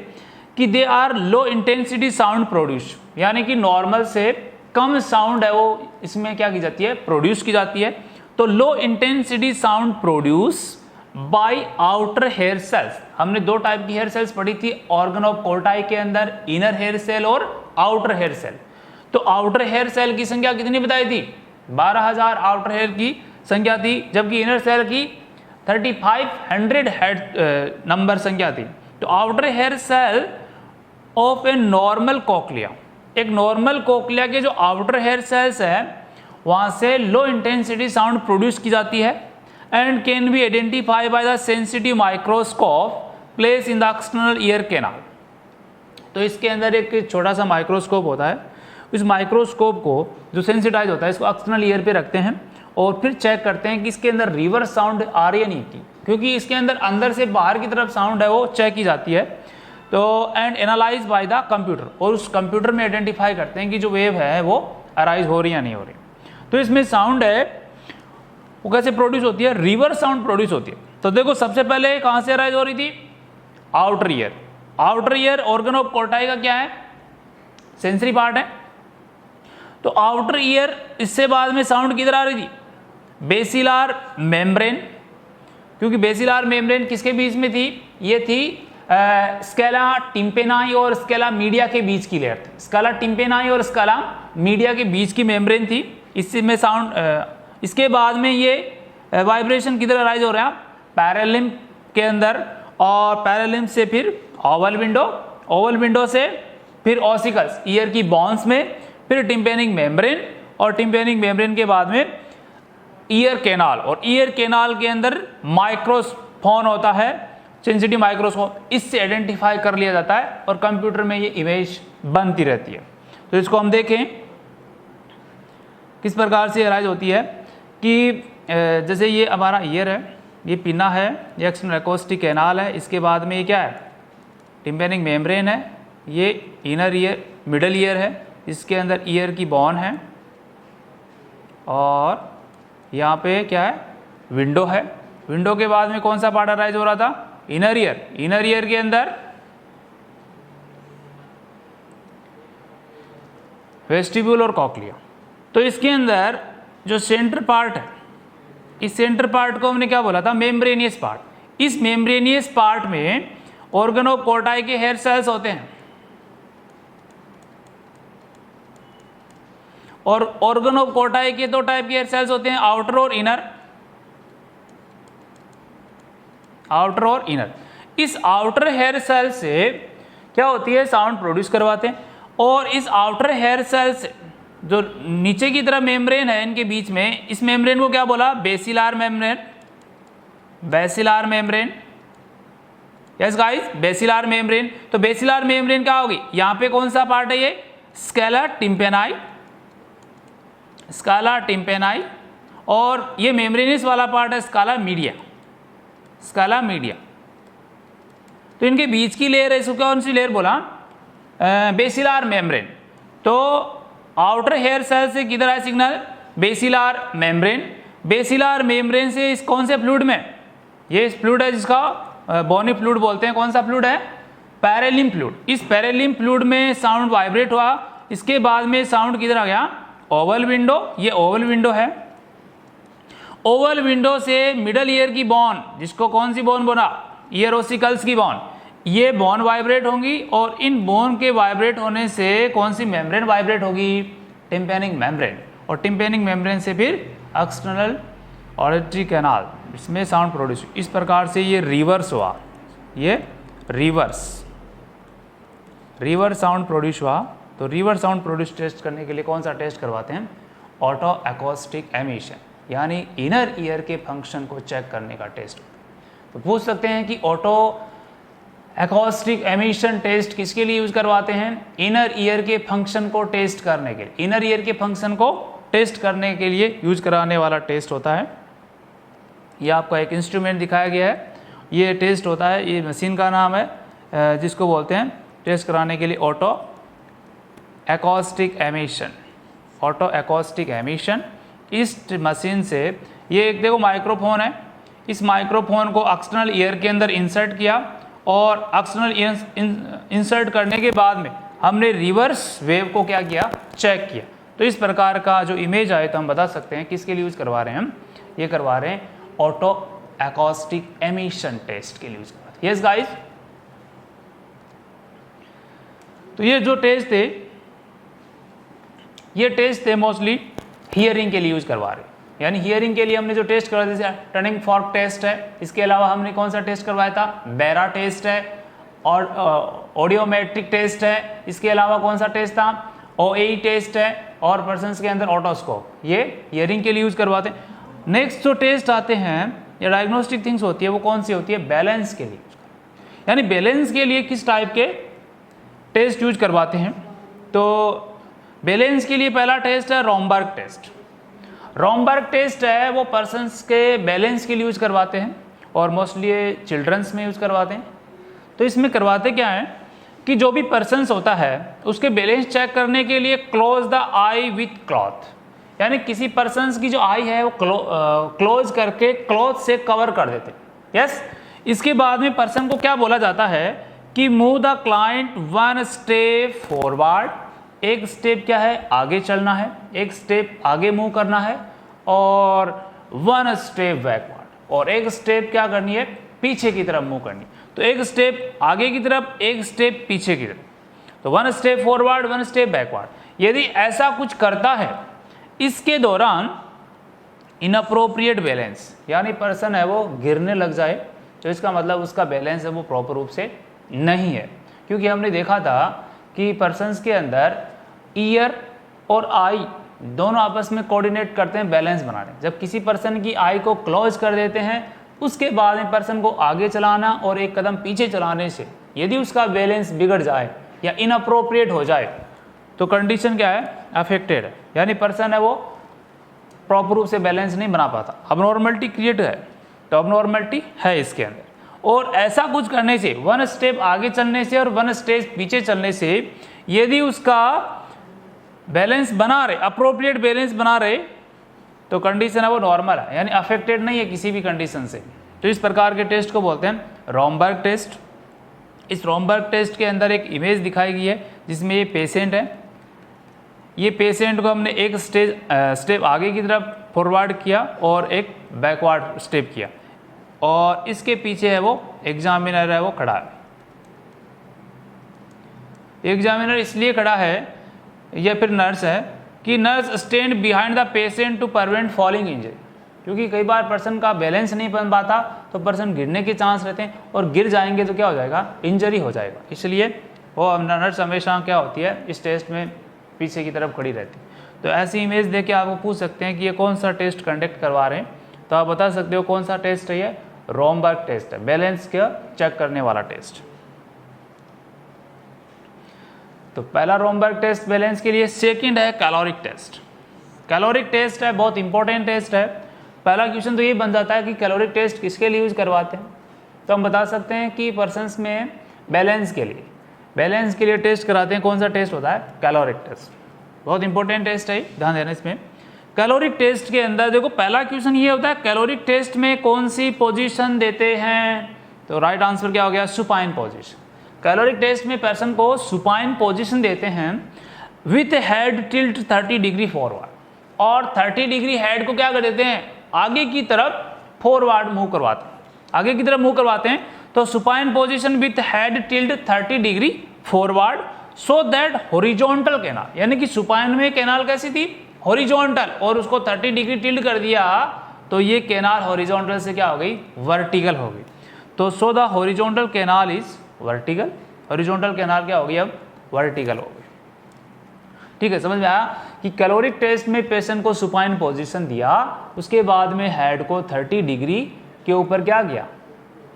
कि they are low intensity sound produce, यानी कि नॉर्मल से कम साउंड है वो इसमें क्या की जाती है, प्रोड्यूस की जाती है। तो low intensity sound produce by outer hair cells. हमने 2 टाइप की हेयर सेल्स पढ़ी थी ऑर्गन ऑफ कोर्टाई के अंदर, इनर हेयर सेल और आउटर हेयर सेल। तो आउटर हेयर सेल की संख्या कितनी बताई थी, 12000 आउटर हेयर की संख्या थी, जबकि इनर सेल की 3500 हेड नंबर संख्या थी। तो outer hair cell of a normal cochlea, एक नॉर्मल कोक्लिया के जो आउटर हेयर सेल्स है वहां से लो इंटेंसिटी साउंड प्रोड्यूस की जाती है and can be identify by the sensitive microscope place in the external ear canal. तो इसके अंदर एक छोटा सा माइक्रोस्कोप होता है, इस माइक्रोस्कोप को जो सेंसिटाइज होता है इसको एक्सटर्नल ईयर पे रखते हैं और फिर चेक करते हैं कि इसके अंदर रिवर्स साउंड आ रही है नहीं की, क्योंकि इसके अंदर से बाहर की तरफ साउंड है वो चेक की जाती है। तो and analyze by the computer, और उस कंप्यूटर में आइडेंटिफाई करते हैं कि जो वेव है वो अराइज हो रही है या नहीं हो रही। तो इसमें साउंड है वो कैसे प्रोड्यूस होती है, रिवर्स साउंड प्रोड्यूस होती है। तो देखो सबसे पहले कहां से अराइज हो रही थी, outer ear. Outer ear organ of Corti का क्या है, सेंसरी पार्ट है। तो आउटर ईयर, इससे बाद में साउंड किधर आ रही थी, बेसिलार मेम्ब्रेन, क्योंकि बेसिलार मेम्ब्रेन किसके बीच में थी, ये थी स्केला टिम्पेनाई और स्केला मीडिया के बीच की लेयर थी। स्केला टिम्पेनाई और स्केला मीडिया के बीच की मेम्ब्रेन थी, इसमें साउंड। इसके बाद में ये वाइब्रेशन किधर अराइज हो रहा है, पैरेलिम के अंदर, और पैरेलिम से फिर ओवल विंडो, ओवल विंडो से फिर ऑसिकल्स ईयर की बॉन्स में, फिर टिम्पेनिक मेम्ब्रेन, और टिम्पेनिक मेम्ब्रेन के बाद में ईयर कैनाल, और ईयर कैनाल के अंदर माइक्रोफोन होता है, सेंसिटिव माइक्रोस्कोप, इससे आइडेंटिफाई कर लिया जाता है और कंप्यूटर में ये इमेज बनती रहती है। तो इसको हम देखें किस प्रकार से अराइज होती है कि जैसे ये हमारा ईयर है, ये पिना है, ये एक्सटर्नल एकॉस्टिक कैनाल है, इसके बाद में ये क्या है, टिम्पेनिक मेम्ब्रेन है, ये इनर ईयर, मिडल ईयर है, इसके अंदर ईयर की बॉन है, और यहाँ पे क्या है, विंडो है। विंडो के बाद में कौन सा पार्ट अराइज हो रहा था, इनर ईयर। इनर ईयर के अंदर वेस्टिब्यूल और कॉक्लिया। तो इसके अंदर जो सेंटर पार्ट है, इस सेंटर पार्ट को हमने क्या बोला था, मेम्ब्रेनियस पार्ट। इस मेम्ब्रेनियस पार्ट में ऑर्गन ऑफ कोर्टाई के हेयर सेल्स होते हैं, और ऑर्गन ऑफ कोर्टाई के 2 टाइप के हेयर सेल्स होते हैं, आउटर और इनर। आउटर और इनर। इस आउटर हेयर सेल से क्या होती है, साउंड प्रोड्यूस करवाते हैं, और इस आउटर हेयर सेल से जो नीचे की तरफ मेम्ब्रेन है इनके बीच में, इस मेम्ब्रेन को क्या बोला? Basilar membrane, basilar membrane. Yes guys, basilar membrane. तो बेसिलार मेम्ब्रेन क्या होगी? यहाँ पे कौन सा पार्ट है? ये स्केला टिम्पेनाई, स्काला टिम्पेनाई, और ये मेम्ब्रेनिस वाला पार्ट है स्काला मीडिया, स्काला मीडिया। तो इनके बीच की लेयर है, इसको कौन सी लेयर बोला? Basilar membrane. तो आउटर हेयर सेल से किधर आया सिग्नल? बेसिलार मेम्ब्रेन। बेसिलार मेम्ब्रेन से इस कौन से फ्लूइड में? ये इस फ्लूइड है जिसका बोनी फ्लूइड बोलते हैं। कौन सा फ्लूइड है? पैरेलिम फ्लूइड। इस पैरेलिम फ्लूइड में साउंड वाइब्रेट हुआ, इसके बाद में साउंड किधर आ गया? Oval window. ये ओवल विंडो है। ओवल विंडो से मिडल ईयर की बोन, जिसको कौन सी बोन बोला? ईयर ओसिकल्स की बोन। ये बोन वाइब्रेट होंगी और इन बोन के वाइब्रेट होने से कौन सी मेम्ब्रेन वाइब्रेट होगी? Tympanic membrane. और टिम्पेनिक मेम्ब्रेन से फिर एक्सटर्नल ऑडिटरी कैनाल, इसमें साउंड प्रोड्यूस। इस प्रकार से ये रिवर्स हुआ, ये रिवर्स साउंड प्रोड्यूस हुआ। तो रिवर्स साउंड प्रोड्यूस टेस्ट करने के लिए कौन सा टेस्ट करवाते हैं? ऑटो एकॉस्टिक एमिशन, यानी इनर ईयर के फंक्शन को चेक करने का टेस्ट। तो पूछ सकते हैं कि ऑटो एकॉस्टिक एमिशन टेस्ट किसके लिए यूज करवाते हैं? इनर ईयर के फंक्शन को टेस्ट करने के लिए। इनर ईयर के फंक्शन को टेस्ट करने के लिए यूज कराने वाला टेस्ट होता है। ये आपका एक इंस्ट्रूमेंट दिखाया गया है, ये टेस्ट होता है। ये मशीन का नाम है जिसको बोलते हैं टेस्ट कराने के लिए auto acoustic emission, auto acoustic emission. इस मशीन से ये एक देखो माइक्रोफोन है, इस माइक्रोफोन को एक्सटर्नल ईयर के अंदर इंसर्ट किया और एक्सटर्नल ईयर इंसर्ट करने के बाद में हमने रिवर्स वेव को क्या किया? चेक किया। तो इस प्रकार का जो इमेज आए तो हम बता सकते हैं किसके लिए यूज करवा रहे हैं हम? ये करवा रहे हैं ऑटो एकॉस्टिक एमिशन टेस्ट के लिए यूज करवा रहे हैं। यस गाइस, तो ये जो टेस्ट थे, ये टेस्ट थे मोस्टली हियरिंग के लिए यूज करवा रहे हैं। यानी हियरिंग के लिए हमने जो टेस्ट करवाया, जैसे टर्निंग फॉर्क टेस्ट है, इसके अलावा हमने कौन सा टेस्ट करवाया था? बेरा टेस्ट है और ऑडियोमेट्रिक टेस्ट है। इसके अलावा कौन सा टेस्ट था? ओएई टेस्ट है और पर्सन्स के अंदर ऑटोस्कोप। ये हियरिंग के लिए यूज करवाते हैं। नेक्स्ट जो टेस्ट आते हैं या डायग्नोस्टिक थिंग्स होती है, वो कौन सी होती है? बैलेंस के लिए। यानी बैलेंस के लिए किस टाइप के टेस्ट यूज करवाते हैं? तो बैलेंस के लिए पहला टेस्ट है रोमबर्ग टेस्ट। रोमबर्ग टेस्ट है वो पर्सन्स के बैलेंस के लिए यूज करवाते हैं और मोस्टली ये चिल्ड्रंस में यूज करवाते हैं। तो इसमें करवाते क्या है कि जो भी पर्सन्स होता है उसके बैलेंस चेक करने के लिए close the I with cloth, यानी किसी पर्सन्स की जो आई है वो क्लोज करके क्लॉथ से कवर कर देते हैं। यस, इसके बाद में पर्सन को क्या बोला जाता है कि move the client one step forward. एक स्टेप क्या है? आगे चलना है, एक स्टेप आगे मूव करना है, और वन स्टेप बैकवर्ड, और एक स्टेप क्या करनी है? पीछे की तरफ मूव करनी। तो एक स्टेप आगे की तरफ, एक स्टेप पीछे की तरफ। तो one step forward, one step backward. यदि ऐसा कुछ करता है, इसके दौरान इनअप्रोप्रिएट बैलेंस, यानी पर्सन है वो गिरने लग जाए, तो इसका मतलब उसका बैलेंस है वो प्रॉपर रूप से नहीं है। क्योंकि हमने देखा था कि पर्सन्स के अंदर ईयर और आई दोनों आपस में कोऑर्डिनेट करते हैं बैलेंस बनाने। जब किसी पर्सन की आई को क्लोज कर देते हैं, उसके बाद में पर्सन को आगे चलाना और एक कदम पीछे चलाने से यदि उसका बैलेंस बिगड़ जाए या इनअप्रोप्रिएट हो जाए तो कंडीशन क्या है? अफेक्टेड है, यानी पर्सन है वो प्रॉपर रूप से बैलेंस नहीं बना पाता, अबनॉर्मलिटी क्रिएट है। तो अबनॉर्मलिटी है इसके अंदर। और ऐसा कुछ करने से, वन स्टेप आगे चलने से और वन स्टेप पीछे चलने से, यदि उसका बैलेंस बना रहे, अप्रोप्रिएट बैलेंस बना रहे, तो कंडीशन है वो नॉर्मल है, यानी अफेक्टेड नहीं है किसी भी कंडीशन से। तो इस प्रकार के टेस्ट को बोलते हैं रोमबर्ग टेस्ट। इस रोमबर्ग टेस्ट के अंदर एक इमेज दिखाई गई है जिसमें ये पेशेंट है। ये पेशेंट को हमने एक स्टेप आगे की तरफ फॉरवर्ड किया और एक बैकवर्ड स्टेप किया, और इसके पीछे है वो एग्जामिनर है वो खड़ा है। एग्जामिनर इसलिए खड़ा है या फिर नर्स है कि nurse stand behind the patient to prevent falling injury, क्योंकि कई बार पर्सन का बैलेंस नहीं बन पाता तो पर्सन गिरने के चांस रहते हैं, और गिर जाएंगे तो क्या हो जाएगा? इंजरी हो जाएगा। इसलिए वो नर्स हमेशा क्या होती है इस टेस्ट में पीछे की तरफ खड़ी रहती है। तो ऐसी इमेज देख के आपको पूछ सकते हैं कि ये कौन सा टेस्ट कंडक्ट करवा रहे हैं, तो आप बता सकते हो कौन सा टेस्ट है, ये रोमबर्ग टेस्ट है, बैलेंस का चेक करने वाला टेस्ट। तो पहला रोमबर्ग टेस्ट बैलेंस के लिए। सेकंड है कैलोरिक टेस्ट। कैलोरिक टेस्ट है, बहुत इंपॉर्टेंट टेस्ट है। पहला क्वेश्चन तो ये बन जाता है कि कैलोरिक टेस्ट किसके लिए यूज करवाते हैं, तो हम बता सकते हैं कि पर्सन्स में बैलेंस के लिए टेस्ट कराते हैं। कौन सा टेस्ट होता है, कैलोरिक टेस्ट। बहुत इंपॉर्टेंट टेस्ट है, ध्यान देना इसमें। कैलोरिक टेस्ट के अंदर देखो पहला क्वेश्चन ये होता है, कैलोरिक टेस्ट में कौन सी पोजीशन देते हैं, तो राइट आंसर क्या हो गया, सुपाइन पोजीशन। कैलोरिक टेस्ट में पर्सन को सुपाइन पोजीशन देते हैं with head tilt 30 degree forward, और 30 डिग्री हेड को क्या कर देते हैं, आगे की तरफ फॉरवर्ड मूव करवाते हैं, आगे की तरफ मूव करवाते हैं। तो supine position with head tilt 30 degree forward so that horizontal canal, यानी कि सुपाइन में कैनाल कैसी थी, हॉरिजॉन्टल, और उसको 30 डिग्री टिल्ट कर दिया तो ये कैनाल हॉरिजॉन्टल से क्या हो गई, वर्टिकल हो गई। तो so the horizontal canal is vertical, horizontal canal क्या हो गई, अब वर्टिकल हो गई। ठीक है, समझ में आया कि कैलोरिक टेस्ट में पेशेंट को सुपाइन पोजीशन दिया, उसके बाद में हेड को 30 डिग्री के ऊपर क्या किया,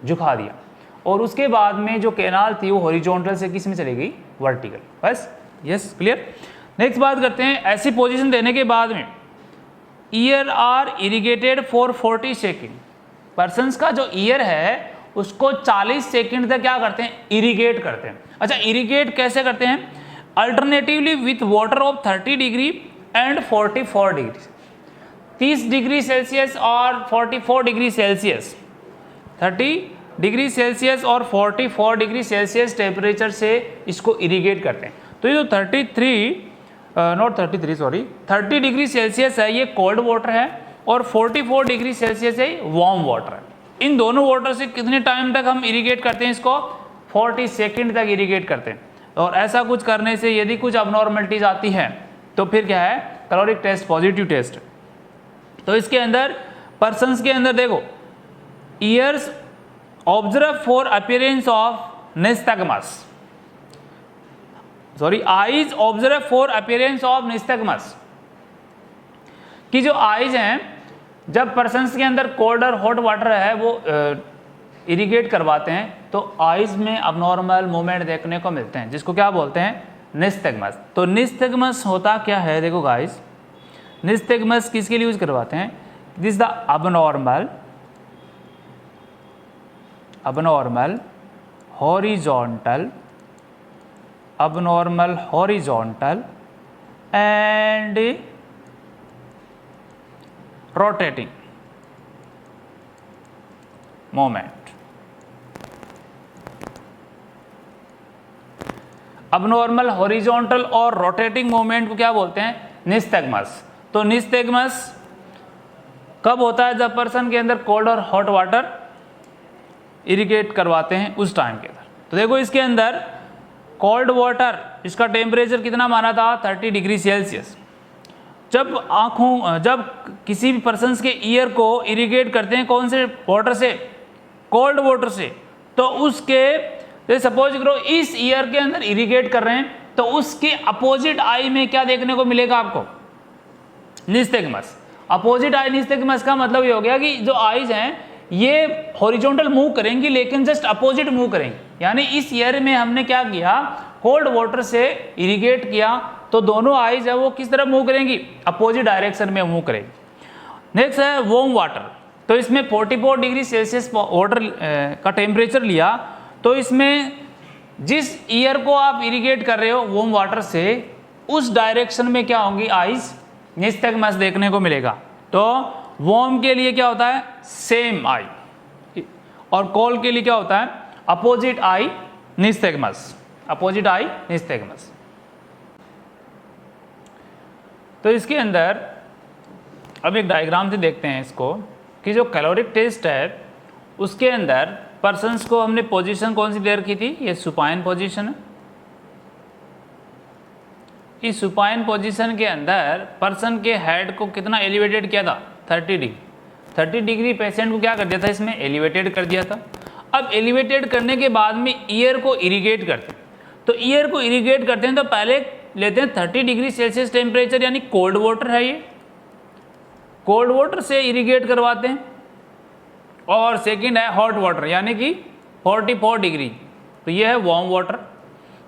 झुका दिया, और उसके बाद में जो कैनाल थी वो हॉरिजॉन्टल से किस में चली गई, वर्टिकल। बस, यस, क्लियर। नेक्स्ट बात करते हैं, ऐसी पोजीशन देने के बाद में ear are irrigated for 40 second. Persons का जो ईयर है उसको 40 सेकंड तक क्या करते हैं, इरिगेट करते हैं। अच्छा, इरिगेट कैसे करते हैं, alternatively with water of 30 degree and 44 degree, 30 degree Celsius और 44 डिग्री सेल्सियस, 30 डिग्री सेल्सियस और 44 डिग्री सेल्सियस टेम्परेचर से इसको इरिगेट करते हैं। तो ये जो 30 डिग्री सेल्सियस है ये कोल्ड वाटर है, और 44 डिग्री सेल्सियस है वार्म वाटर है। इन दोनों वाटर से कितने टाइम तक हम इरिगेट करते हैं इसको, 40 सेकंड तक इरिगेट करते हैं। और ऐसा कुछ करने से यदि कुछ अबनॉर्मलिटीज आती है तो फिर क्या है, कैलोरिक टेस्ट पॉजिटिव टेस्ट। तो इसके अंदर पर्सन्स के अंदर देखो, ears observe for appearance of nystagmus, eyes observe for appearance of nystagmus, कि जो आईज हैं जब पर्सन्स के अंदर कोल्ड और हॉट वाटर है वो इरिगेट करवाते हैं तो आइज में अबनॉर्मल मूवमेंट देखने को मिलते हैं, जिसको क्या बोलते हैं, निस्तगमस। तो निस्तगमस होता क्या है, देखो गाइस, निस्तगमस किसके लिए यूज करवाते हैं, this the abnormal horizontal and rotating moment. Abnormal horizontal और रोटेटिंग मोमेंट को क्या बोलते हैं, निस्तगमस। तो निस्तगमस कब होता है, जब पर्सन के अंदर कोल्ड और हॉट वाटर इरिगेट करवाते हैं उस टाइम के अंदर। तो देखो इसके अंदर कोल्ड वाटर, इसका टेम्परेचर कितना माना था, 30 डिग्री सेल्सियस। जब किसी भी पर्सन के ईयर को इरिगेट करते हैं कौन से वाटर से, कोल्ड वाटर से, तो उसके सपोज करो इस ईयर के अंदर इरिगेट कर रहे हैं तो उसके अपोजिट आई में क्या देखने को मिलेगा आपको, निस्तगमस। अपोजिट आई निस्तगमस का मतलब ये हो गया कि जो आईज हैं ये हॉरिजॉन्टल मूव करेंगी लेकिन जस्ट अपोजिट मूव करेंगी, यानी इस ईयर में हमने क्या किया, कोल्ड वाटर से इरिगेट किया तो दोनों आईज है वो किस तरफ मूव करेंगी, अपोजिट डायरेक्शन में मूव करेंगी। नेक्स्ट है वार्म वाटर। तो इसमें 44 डिग्री सेल्सियस वाटर का टेम्परेचर लिया, तो इसमें जिस ईयर को आप इरिगेट कर रहे हो वार्म वाटर से उस डायरेक्शन में क्या होंगी आईज, निस्तगमस देखने को मिलेगा। तो वार्म के लिए क्या होता है, सेम आई, और कोल्ड के लिए क्या होता है, अपोजिट आई निस्तगमस, अपोजिट आई निस्तगमस। तो इसके अंदर अब एक डायग्राम से देखते हैं इसको कि जो कैलोरिक टेस्ट है उसके अंदर पर्सन्स को हमने पोजीशन कौन सी दे रखी थी, ये सुपाइन पोजीशन है। इस सुपाइन पोजीशन के अंदर पर्सन के हेड को कितना एलिवेटेड किया था, 30 डिग्री। 30 डिग्री पेशेंट को क्या कर दिया था, इसमें एलिवेटेड कर दिया था। अब एलिवेटेड करने के बाद में ईयर को इरिगेट करते हैं, तो ईयर को इरिगेट करते हैं तो पहले लेते हैं 30 डिग्री सेल्सियस टेम्परेचर, यानी कोल्ड वाटर है ये, कोल्ड वाटर से इरिगेट करवाते हैं। और सेकंड है हॉट वाटर, यानी कि 44 डिग्री, तो ये है वार्म वाटर।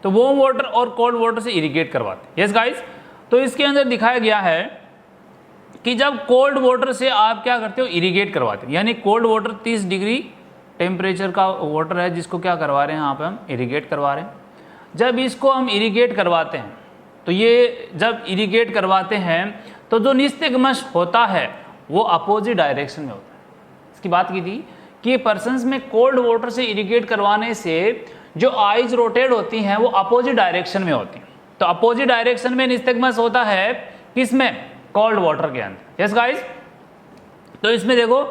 तो वार्म वाटर और कोल्ड वाटर से इरिगेट करवाते हैं। यस गाइस, तो इसके अंदर दिखाया गया है कि जब कोल्ड वाटर से आप क्या करते हो, इरिगेट करवाते हो, यानी कोल्ड वाटर 30 डिग्री टेम्परेचर का वाटर है जिसको क्या करवा रहे हैं यहाँ पे हम, इरिगेट करवा रहे हैं। जब इसको हम इरिगेट करवाते हैं, तो ये जब इरिगेट करवाते हैं तो जो निस्तेगमश होता है वो अपोजिट डायरेक्शन में होता है। इसकी बात की थी कि पर्सन्स में कोल्ड वाटर से इरिगेट करवाने से जो आइज रोटेट होती हैं वो अपोजिट डायरेक्शन में होती हैं। तो अपोजिट डायरेक्शन में निस्तेगमश होता है किसमें, कोल्ड वाटर के अंदर। यस गाइस, तो इसमें देखो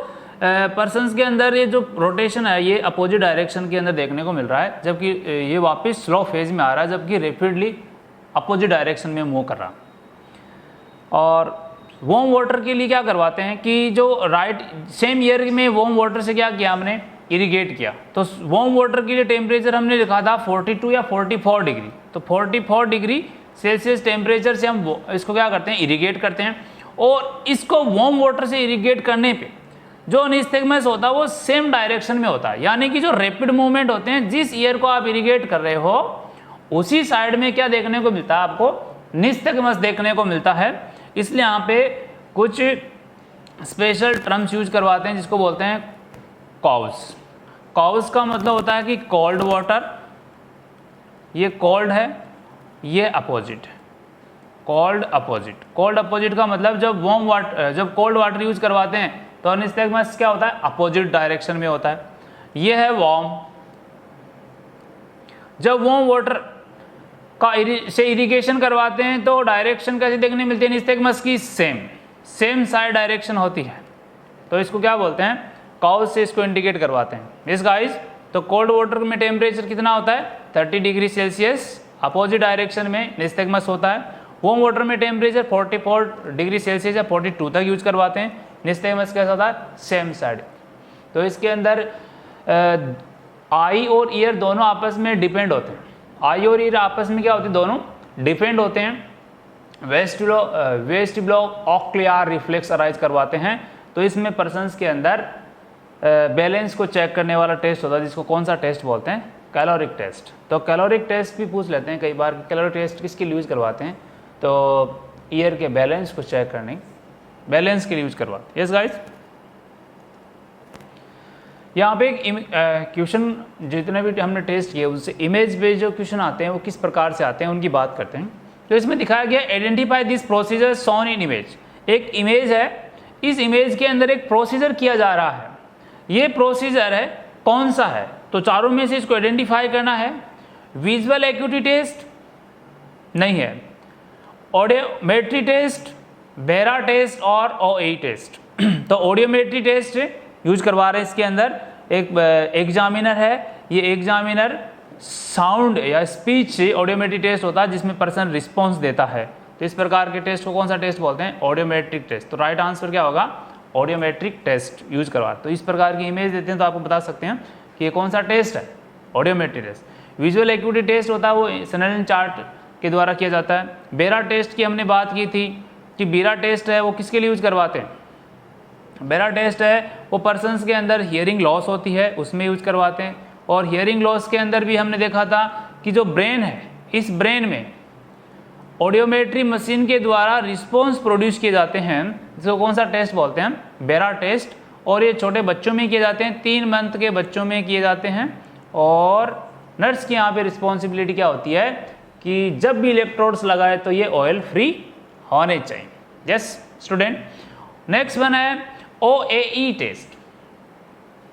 पर्सन्स के अंदर ये जो रोटेशन है ये अपोजिट डायरेक्शन के अंदर देखने को मिल रहा है, जबकि ये वापस स्लो फेज में आ रहा है, जबकि रैपिडली अपोजिट डायरेक्शन में मूव कर रहा। और वार्म वाटर के लिए क्या करवाते हैं कि जो राइट सेम ईयर में वार्म वाटर से क्या किया हमने, इरिगेट किया। तो वार्म वाटर के लिए टेम्परेचर हमने लिखा था 42 या 44 डिग्री। तो 44 डिग्री सेल्सियस टेम्परेचर से हम इसको क्या करते हैं, इरिगेट करते हैं। और इसको वार्म वाटर से इरिगेट करने पे जो निस्तेगमस होता है वो सेम डायरेक्शन में होता है, यानी कि जो रैपिड मूवमेंट होते हैं, जिस ईयर को आप इरिगेट कर रहे हो उसी साइड में क्या देखने को मिलता है, आपको निस्तेगमस देखने को मिलता है। इसलिए यहाँ पे कुछ स्पेशल टर्म्स यूज करवाते हैं जिसको बोलते हैं कॉव्स। कॉव्स का मतलब होता है कि कोल्ड वाटर, ये कोल्ड है, ये अपोजिट है, कोल्ड अपोजिट। कोल्ड अपोजिट का मतलब जब वार्म वाटर, जब कोल्ड वाटर यूज करवाते हैं तो निस्तेगमस क्या होता है, अपोजिट डायरेक्शन में होता है। ये है वार्म। जब वार्म वाटर का से इरिगेशन करवाते हैं तो डायरेक्शन कैसे देखने मिलती है निस्तेगमस की, सेम साइड डायरेक्शन होती है। तो इसको क्या बोलते हैं, कॉज से इसको इंडिकेट करवाते हैं। इस गाइस, तो कोल्ड वाटर में टेम्परेचर कितना होता है, 30 डिग्री सेल्सियस, अपोजिट डायरेक्शन में निस्तेगमस होता है। वार्म वाटर में टेम्परेचर 44 डिग्री सेल्सियस या 42 तक यूज करवाते हैं, निस्तेगमस कैसा होता है, सेम साइड। तो इसके अंदर आई और ईयर दोनों आपस में डिपेंड होते हैं। आई और ईयर आपस में क्या होते हैं, दोनों डिपेंड होते हैं। वेस्टिबुलो ऑक्लियर रिफ्लेक्स अराइज करवाते हैं। तो इसमें पर्सन्स के अंदर बैलेंस को चेक करने वाला टेस्ट होता है, जिसको कौन सा टेस्ट बोलते हैं, कैलोरिक टेस्ट। तो कैलोरिक टेस्ट भी पूछ लेते हैं कई बार, कैलोरिक टेस्ट किसके लिए यूज करवाते हैं, तो ईयर के बैलेंस को चेक करने, बैलेंस के लिए यूज करवाते हैं। यस गाइस, यहाँ पे एक क्वेश्चन, जितने भी हमने टेस्ट किए उससे इमेज बेस्ड जो क्वेश्चन आते हैं वो किस प्रकार से आते हैं उनकी बात करते हैं। तो इसमें दिखाया गया identify this procedure shown in image. एक इमेज है, इस इमेज के अंदर एक प्रोसीजर किया जा रहा है। ये प्रोसीजर है, कौन सा है, तो चारों में से इसको आइडेंटिफाई करना है। विजुअल एक्यूटी टेस्ट नहीं है, ऑडियोमेट्री टेस्ट, बेरा टेस्ट और ओई टेस्ट। तो ऑडियोमेट्री टेस्ट यूज करवा रहे हैं। इसके अंदर एक एग्जामिनर है, ये एग्जामिनर साउंड या स्पीच से ऑडियोमेट्री टेस्ट होता है जिसमें पर्सन रिस्पॉन्स देता है। तो इस प्रकार के टेस्ट को कौन सा टेस्ट बोलते हैं, ऑडियोमेट्रिक टेस्ट। तो राइट आंसर क्या होगा, ऑडियोमेट्रिक टेस्ट यूज करवा। तो इस प्रकार की इमेज देते हैं तो आपको बता सकते हैं कि ये कौन सा टेस्ट है, audiometric test. Visual acuity test होता है, वो स्नेलन चार्ट के द्वारा किया जाता है। बेरा टेस्ट की हमने बात की थी कि बेरा टेस्ट है वो किसके लिए यूज करवाते हैं, बेरा टेस्ट है वो पर्सन्स के अंदर हियरिंग लॉस होती है उसमें यूज करवाते हैं। और हियरिंग लॉस के अंदर भी हमने देखा था कि जो ब्रेन है, इस ब्रेन में ऑडियोमेट्री मशीन के द्वारा रिस्पॉन्स प्रोड्यूस किए जाते हैं, जिसको कौन सा टेस्ट बोलते हैं, बेरा टेस्ट। और ये छोटे बच्चों में किए जाते हैं, 3 मंथ के बच्चों में किए जाते हैं। और नर्स की यहाँ पे रिस्पॉन्सिबिलिटी क्या होती है कि जब भी इलेक्ट्रोड्स लगाए तो ये ऑयल फ्री होने चाहिए। यस स्टूडेंट, नेक्स्ट वन है OAE टेस्ट।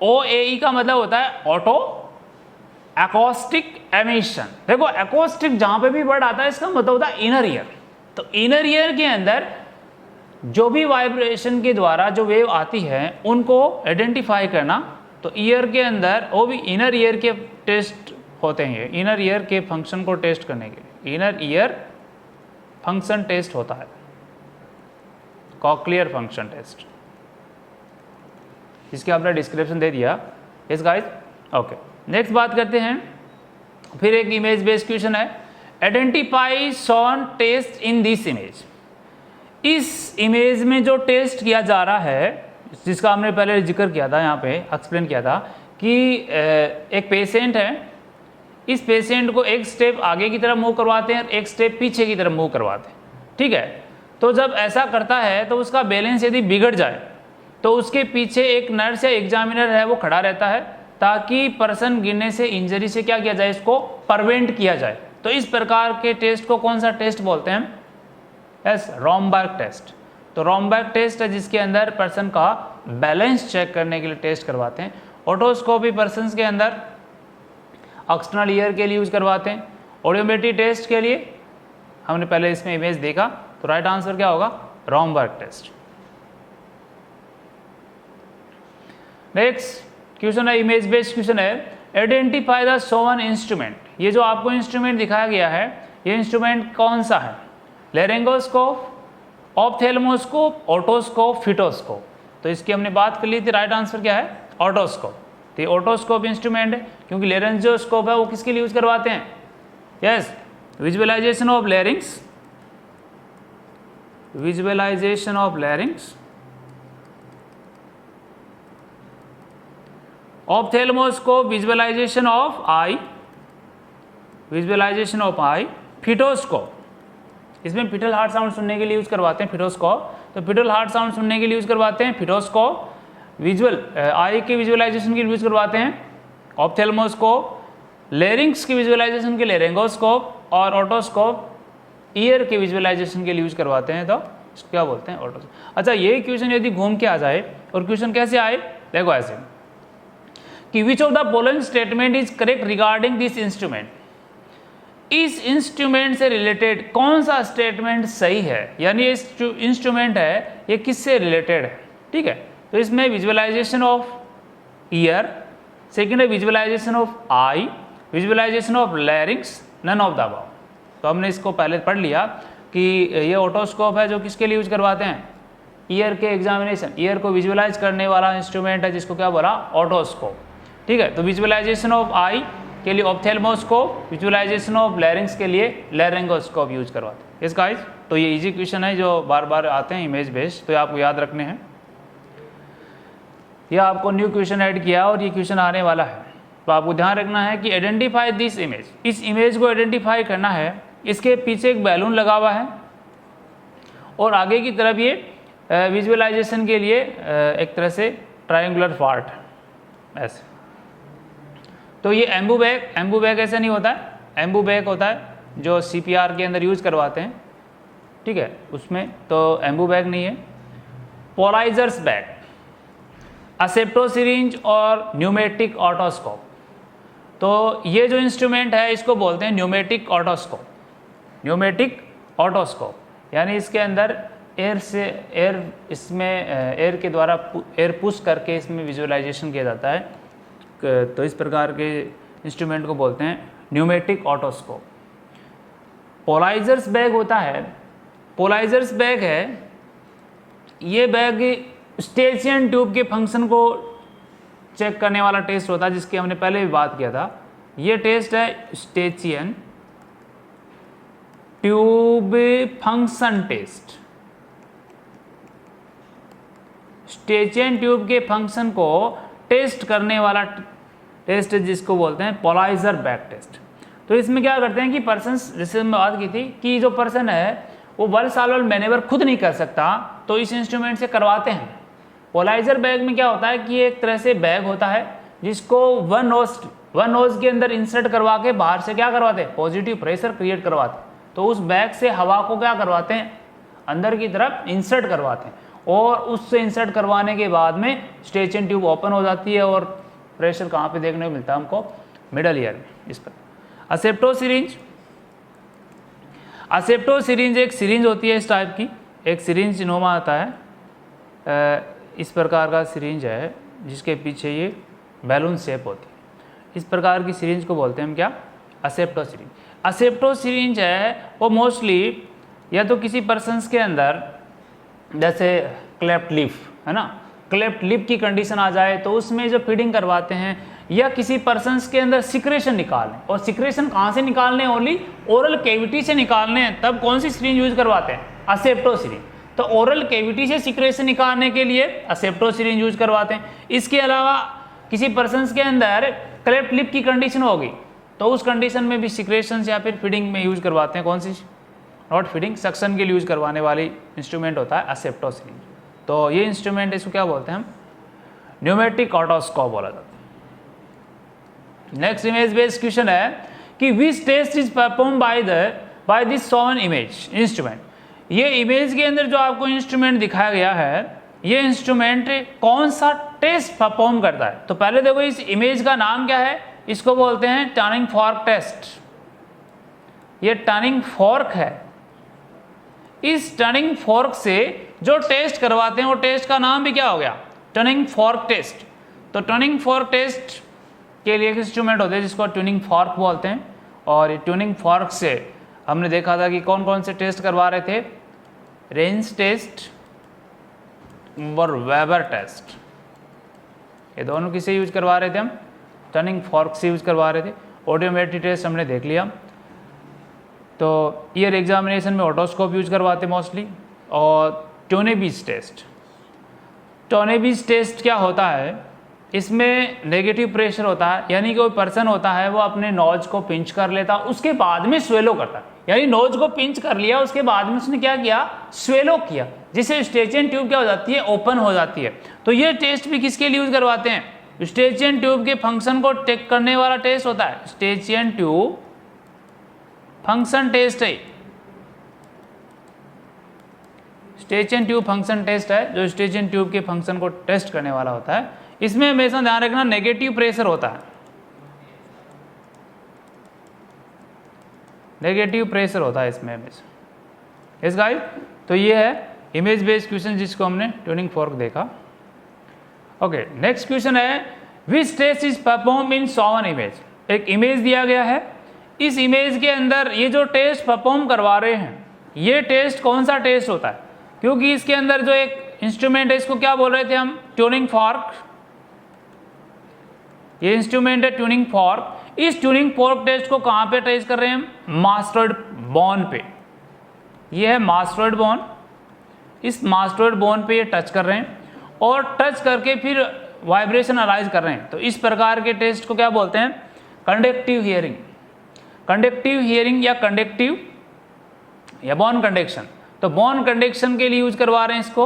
OAE का मतलब होता है ऑटो एकॉस्टिक एमिशन। देखो एकॉस्टिक जहां पे भी वर्ड आता है इसका मतलब होता है इनर ईयर। तो इनर ईयर के अंदर जो भी वाइब्रेशन के द्वारा जो वेव आती है उनको आइडेंटिफाई करना। तो ईयर के अंदर वो भी इनर ईयर के टेस्ट होते हैं, इनर ईयर के फंक्शन को टेस्ट करने के लिए इनर ईयर फंक्शन टेस्ट होता है, कॉक्लियर फंक्शन टेस्ट, जिसके आपने डिस्क्रिप्शन दे दिया। Yes guys, okay. नेक्स्ट बात करते हैं, फिर एक इमेज बेस्ड क्वेश्चन है। Identify shown test in this image. इस इमेज में जो टेस्ट किया जा रहा है, जिसका हमने पहले जिक्र किया था, यहाँ पे एक्सप्लेन किया था कि एक पेशेंट है, इस पेशेंट को एक स्टेप आगे की तरफ मूव करवाते हैं और एक स्टेप पीछे की तरफ मूव करवाते हैं, ठीक है। तो जब ऐसा करता है तो उसका बैलेंस यदि बिगड़ जाए तो उसके पीछे एक नर्स या एग्जामिनर है वो खड़ा रहता है ताकि पर्सन गिरने से, इंजरी से क्या किया जाए, इसको प्रिवेंट किया जाए। तो इस प्रकार के टेस्ट को कौन सा टेस्ट बोलते हैं? Yes, Romberg test. तो रॉम्बर्ग टेस्ट है जिसके अंदर पर्सन का बैलेंस चेक करने के लिए टेस्ट करवाते हैं। ओटोस्कोपी पर्सन के अंदर एक्सटर्नल ईयर के लिए यूज करवाते हैं। ऑडियोमेट्री टेस्ट के लिए हमने पहले इसमें इमेज देखा, तो राइट आंसर क्या होगा? रॉम्बर्ग टेस्ट। नेक्स्ट क्वेश्चन है, इमेज बेस्ड क्वेश्चन है, आइडेंटिफाई द शोवन इंस्ट्रूमेंट। ये जो आपको इंस्ट्रूमेंट दिखाया गया है, ये इंस्ट्रूमेंट कौन सा है? Laryngoscope, ophthalmoscope, otoscope, fetoscope. तो इसकी हमने बात कर ली थी, राइट आंसर क्या है? ओटोस्कोप। तो ओटोस्कोप इंस्ट्रूमेंट है क्योंकि लेरेंजियोस्कोप है वो किसके लिए यूज करवाते हैं? Yes, visualisation of larynx, visualisation of larynx. Ophthalmoscope visualisation of eye, visualisation of eye. Fetoscope, इसमें फिटल हार्ट साउंड सुनने के लिए यूज करवाते हैं फिटोस्कोप। तो फिटल हार्ट साउंड सुनने के लिए यूज करवाते हैं फिटोस्कोप। विजुअल आई के विजुअलाइजेशन के लिए यूज करवाते हैं ऑप्थेल्मोस्कोप। लेरिंग्स की विजुअलाइजेशन के लिए लेरिंगोस्कोप, और ओटोस्कोप ईयर के विजुअलाइजेशन के लिए यूज करवाते हैं, तो इसको क्या बोलते हैं? ओटोस्कोप। अच्छा, ये क्वेश्चन यदि घूम के आ जाए, और क्वेश्चन कैसे आए? देखो ऐसे कि which of the following statement is correct regarding this instrument. इस इंस्ट्रूमेंट से रिलेटेड कौन सा स्टेटमेंट सही है, यानी ये इंस्ट्रूमेंट है ये किससे रिलेटेड है, ठीक है। तो इसमें विजुअलाइजेशन ऑफ ईयर, सेकंड है visualization of eye, visualisation of larynx, none of the above. तो हमने इसको पहले पढ़ लिया कि ये ओटोस्कोप है जो किसके लिए यूज करवाते हैं? ईयर के एग्जामिनेशन, ईयर को विजुअलाइज करने वाला इंस्ट्रूमेंट है जिसको क्या बोला? ओटोस्कोप, ठीक है। तो विजुअलाइजेशन ऑफ आई के लिए ऑप्थेल्मोस्कोप, विजुअलाइजेशन ऑफ लैरिंग्स के लिए लैरिंगोस्कोप यूज करवाते हैं। इस गाइस, तो ये इजी क्वेश्चन है जो बार बार आते हैं इमेज बेस्ड, तो आपको याद रखने हैं। यह आपको न्यू क्वेश्चन ऐड किया और ये क्वेश्चन आने वाला है, तो आपको ध्यान रखना है कि आइडेंटिफाई दिस इमेज। इस इमेज को आइडेंटिफाई करना है। इसके पीछे एक बैलून लगा हुआ है और आगे की तरफ ये विजुअलाइजेशन के लिए एक तरह से ट्रायंगुलर पार्ट ऐसे। तो ये एम्बू बैग ऐसा नहीं होता है, एम्बू बैग होता है जो CPR के अंदर यूज करवाते हैं, ठीक है, उसमें तो एम्बू बैग नहीं है। पोलाइजर्स बैग, असेप्टो सिरिंज और न्यूमेटिक ऑटोस्कोप। तो ये जो इंस्ट्रूमेंट है इसको बोलते हैं न्यूमेटिक ऑटोस्कोप। न्यूमेटिक ऑटोस्कोप यानी इसके अंदर एयर के द्वारा एयर पुश करके इसमें विजुअलाइजेशन किया जाता है। तो इस प्रकार के इंस्ट्रूमेंट को बोलते हैं न्यूमेटिक ऑटोस्कोप। पोलाइजर्स बैग होता है, पोलाइजर्स बैग है, ये बैग स्टेचियन ट्यूब के फंक्शन को चेक करने वाला टेस्ट होता है जिसकी हमने पहले भी बात किया था। ये टेस्ट है स्टेचियन ट्यूब फंक्शन टेस्ट। स्टेचियन ट्यूब के फंक्शन को टेस्ट करने वाला टेस्ट जिसको बोलते हैं पोलाइजर बैग टेस्ट। तो इसमें क्या करते हैं कि पर्सन, जैसे मैं बात की थी कि जो पर्सन है वो वर्साल्वल मैनेवर खुद नहीं कर सकता, तो इस इंस्ट्रूमेंट से करवाते हैं। पोलाइजर बैग में क्या होता है कि एक तरह से बैग होता है जिसको वन नोज के अंदर इंसर्ट करवा के बाहर से क्या करवाते हैं? पॉजिटिव प्रेशर क्रिएट करवाते हैं। तो उस बैग से हवा को क्या करवाते हैं? अंदर की तरफ इंसर्ट करवाते हैं, और उससे इंसर्ट करवाने के बाद में स्टेचियन ट्यूब ओपन हो जाती है और प्रेशर कहाँ पे देखने को मिलता है हमको? मिडल ईयर में। इस पर असेप्टो सिरिंज, असेप्टो सिरिंज एक सिरिंज होती है इस टाइप की, एक सिरिंज नोमा आता है, इस प्रकार का सिरिंज है जिसके पीछे ये बैलून शेप होती है। इस प्रकार की सिरिंज को बोलते हैं हम क्या? असेप्टो सिरिंज। असेप्टो सिरिंज है वो मोस्टली या तो किसी पर्सन्स के अंदर जैसे क्लेफ्ट लिप है ना, क्लेफ्ट लिप की कंडीशन आ जाए तो उसमें जो फीडिंग करवाते हैं या किसी पर्सन्स के अंदर सिक्रेशन निकालने, और सिक्रेशन कहाँ से निकालने, ओनली ओरल कैविटी से निकालने हैं, तब कौन सी सिरिंज यूज करवाते हैं, असेप्टो सिरिंज। तो ओरल कैविटी से सिक्रेशन निकालने के लिए असेप्टो सिरिंज यूज करवाते हैं। इसके अलावा किसी पर्सन्स के अंदर क्लेफ्ट लिप की कंडीशन होगी तो उस कंडीशन में भी सिक्रेशन या फिर फीडिंग में यूज करवाते हैं, कौन सी, नॉट फीडिंग, सक्शन के लिए यूज करवाने वाली इंस्ट्रूमेंट होता है असेप्टो सिरिंज। तो ये इंस्ट्रूमेंट इसको क्या बोलते हैं हम, न्यूमेटिक ऑटोस्कोप बोला जाता है। नेक्स्ट इमेज बेस्ड क्वेश्चन है कि which test is perform by this shown image instrument. ये इमेज के अंदर जो आपको इंस्ट्रूमेंट दिखाया गया है, ये इंस्ट्रूमेंट कौन सा टेस्ट परफॉर्म करता है। तो पहले देखो इस इमेज का नाम क्या है, इसको बोलते हैं टर्निंग फॉर्क टेस्ट। ये टर्निंग फॉर्क है। इस टर्निंग फॉर्क से जो टेस्ट करवाते हैं वो टेस्ट का नाम भी क्या हो गया, टर्निंग फॉर्क टेस्ट। तो टर्निंग फॉर्क टेस्ट के लिए एक इंस्ट्रूमेंट होते हैं जिसको ट्यूनिंग फॉर्क बोलते हैं, और ट्यूनिंग फॉर्क से हमने देखा था कि कौन कौन से टेस्ट करवा रहे थे, रेंज टेस्ट और वेबर टेस्ट, ये दोनों किसे यूज करवा रहे थे हम, टर्निंग फॉर्क से यूज करवा रहे थे। ऑडियोमेट्री टेस्ट हमने देख लिया। तो ईयर एग्जामिनेशन में ऑटोस्कोप यूज करवाते मोस्टली। और टोनेबिस टेस्ट, टोनेबिस टेस्ट क्या होता है, इसमें नेगेटिव प्रेशर होता है, यानी कोई पर्सन होता है वो अपने नोज को पिंच कर लेता, उसके बाद में स्वेलो करता है, यानी नोज को पिंच कर लिया, उसके बाद में उसने क्या किया, स्वेलो किया, जिससे स्टेचियन ट्यूब क्या हो जाती है, ओपन हो जाती है। तो ये टेस्ट भी किसके लिए यूज करवाते हैं, स्टेचियन ट्यूब के फंक्शन को चेक करने वाला टेस्ट होता है, स्टेचियन ट्यूब फंक्शन टेस्ट है, स्टेचियन ट्यूब फंक्शन टेस्ट है जो स्टेचियन ट्यूब के फंक्शन को टेस्ट करने वाला होता है। इसमें हमेशा ध्यान रखना नेगेटिव प्रेशर होता है, नेगेटिव प्रेशर होता है इसमें हमेशा। इस गाइस, तो ये है इमेज बेस्ड क्वेश्चन जिसको हमने ट्यूनिंग फॉर्क देखा। ओके, नेक्स्ट क्वेश्चन है which test is perform in shown image. एक इमेज दिया गया है, इस इमेज के अंदर ये जो टेस्ट परफॉर्म करवा रहे हैं, ये टेस्ट कौन सा टेस्ट होता है, क्योंकि इसके अंदर जो एक इंस्ट्रूमेंट है इसको क्या बोल रहे थे हम, ट्यूनिंग फॉर्क। ये इंस्ट्रूमेंट है ट्यूनिंग फॉर्क। इस ट्यूनिंग फॉर्क टेस्ट को कहाँ पे टेस्ट कर रहे हैं हम, मास्टर्ड बोन पे। ये है मास्टर्ड बोन, इस मास्टर्ड बोन पे ये टच कर रहे हैं और टच करके फिर वाइब्रेशन अनालाइज कर रहे हैं। तो इस प्रकार के टेस्ट को क्या बोलते हैं, कंडक्टिव हियरिंग। कंडक्टिव हियरिंग या कंडक्टिव या बोन कंडक्शन। तो बोन कंडक्शन के लिए यूज करवा रहे हैं इसको।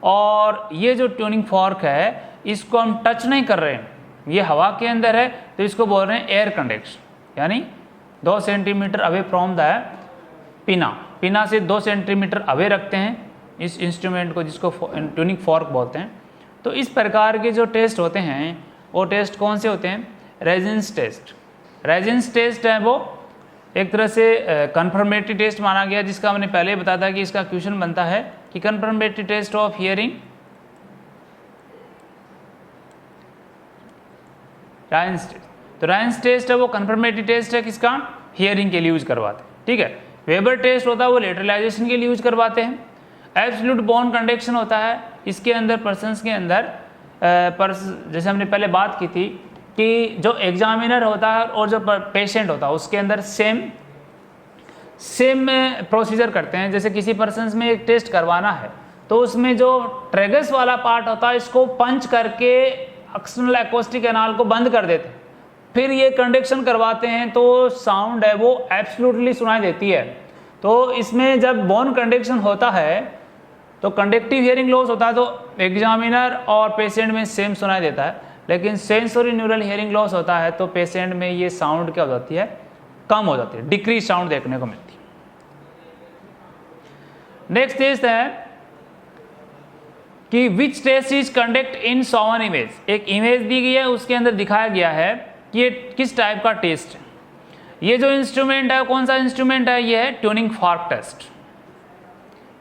और ये जो ट्यूनिंग फॉर्क है इसको हम टच नहीं कर रहे हैं, ये हवा के अंदर है, तो इसको बोल रहे हैं एयर कंडक्शन, यानी 2 सेंटीमीटर अवे फ्रॉम द पिना से 2 सेंटीमीटर अवे रखते हैं इस इंस्ट्रूमेंट को, जिसको ट्यूनिंग फॉर्क बोलते हैं। तो इस प्रकार के जो टेस्ट होते हैं वो टेस्ट कौन से होते हैं, रेजिन्स टेस्ट। रेजिन्स टेस्ट है वो एक तरह से कन्फर्मेटरी टेस्ट माना गया, जिसका हमने पहले बताया था कि इसका क्वेश्चन बनता है कि confirmatory test of hearing, Rinne's test. तो राइन्स टेस्ट है वो कन्फर्मेटरी टेस्ट है किसका, हियरिंग के लिए यूज करवाते हैं, ठीक है। वेबर टेस्ट होता है वो लेटरलाइजेशन के लिए यूज करवाते हैं। एब्सोल्यूट बोन कंडक्शन होता है, इसके अंदर पर्सन्स के अंदर जैसे हमने पहले बात की थी कि जो एग्जामिनर होता है और जो पेशेंट होता है उसके अंदर सेम प्रोसीजर करते हैं। जैसे किसी पर्सन्स में एक टेस्ट करवाना है तो उसमें जो ट्रेगस वाला पार्ट होता है इसको पंच करके एक्सटर्नल एकॉस्टिक कैनाल को बंद कर देते हैं, फिर ये कंडक्शन करवाते हैं तो साउंड है वो एब्सोल्युटली सुनाई देती है। तो इसमें जब बोन कंडक्शन होता है तो कंडक्टिव हियरिंग लॉस होता है, तो एग्जामिनर और पेशेंट में सेम सुनाई देता है। लेकिन सेंसरी न्यूरल हियरिंग लॉस होता है तो पेशेंट में ये साउंड क्या हो जाती है, कम हो जाती है, डिक्रीज साउंड देखने को मिलती है। नेक्स्ट टेस्ट है कि which test is conduct in shown image. एक इमेज दी गई है, उसके अंदर दिखाया गया है कि ये किस टाइप का टेस्ट है। ये जो इंस्ट्रूमेंट है कौन सा इंस्ट्रूमेंट है, ये है ट्यूनिंग फॉर्क टेस्ट।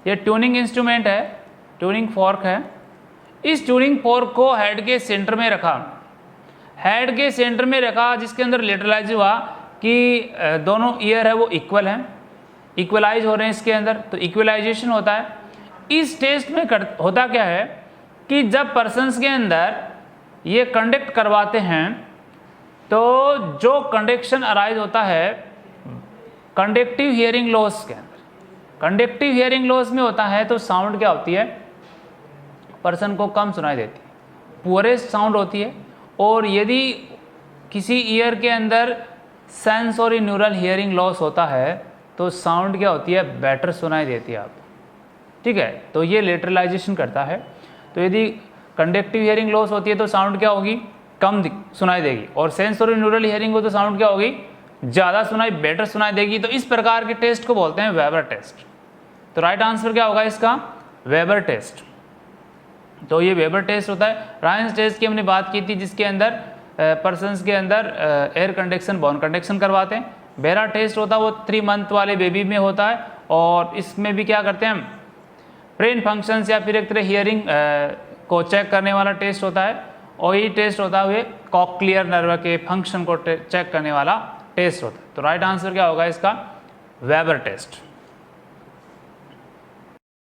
ये ट्यूनिंग इंस्ट्रूमेंट है, ट्यूनिंग फॉर्क है। इस ट्यूनिंग फॉर्क को हेड के सेंटर में रखा, हेड के सेंटर में रखा, जिसके अंदर लेटरलाइज हुआ कि दोनों ईयर है वो इक्वल हैं, इक्वलाइज हो रहे हैं इसके अंदर, तो इक्वलाइजेशन होता है। इस टेस्ट में होता क्या है कि जब पर्सन्स के अंदर ये कंडक्ट करवाते हैं तो जो कंडक्शन अराइज होता है कंडक्टिव हियरिंग लॉस के अंदर, कंडक्टिव हियरिंग लॉस में होता है तो साउंड क्या होती है, पर्सन को कम सुनाई देती है, पुअरेस्ट साउंड होती है। और यदि किसी ईयर के अंदर सेंसोरी न्यूरल हियरिंग लॉस होता है तो साउंड क्या होती है, बेटर सुनाई देती है आपको, ठीक है। तो ये लेटरलाइजेशन करता है। तो यदि कंडक्टिव हियरिंग लॉस होती है तो साउंड क्या होगी, कम सुनाई देगी, और सेंसोरी न्यूरल हियरिंग हो तो साउंड क्या होगी, ज़्यादा सुनाई, बेटर सुनाई देगी। तो इस प्रकार के टेस्ट को बोलते हैं वेबर टेस्ट। तो राइट आंसर क्या होगा इसका, वेबर टेस्ट। तो ये वेबर टेस्ट होता है। रायंस टेस्ट की हमने बात की थी जिसके अंदर पर्सन्स के अंदर एयर कंडक्शन, बोन कंडक्शन करवाते हैं। बेरा टेस्ट होता है वो 3 मंथ वाले बेबी में होता है, और इसमें भी क्या करते हैं हम, ब्रेन फंक्शंस या फिर एक तरह हियरिंग को चेक करने वाला टेस्ट होता है। और ये टेस्ट होता है कॉक्लियर नर्व के फंक्शन को चेक करने वाला टेस्ट होता है। तो राइट आंसर क्या होगा इसका, वेबर टेस्ट।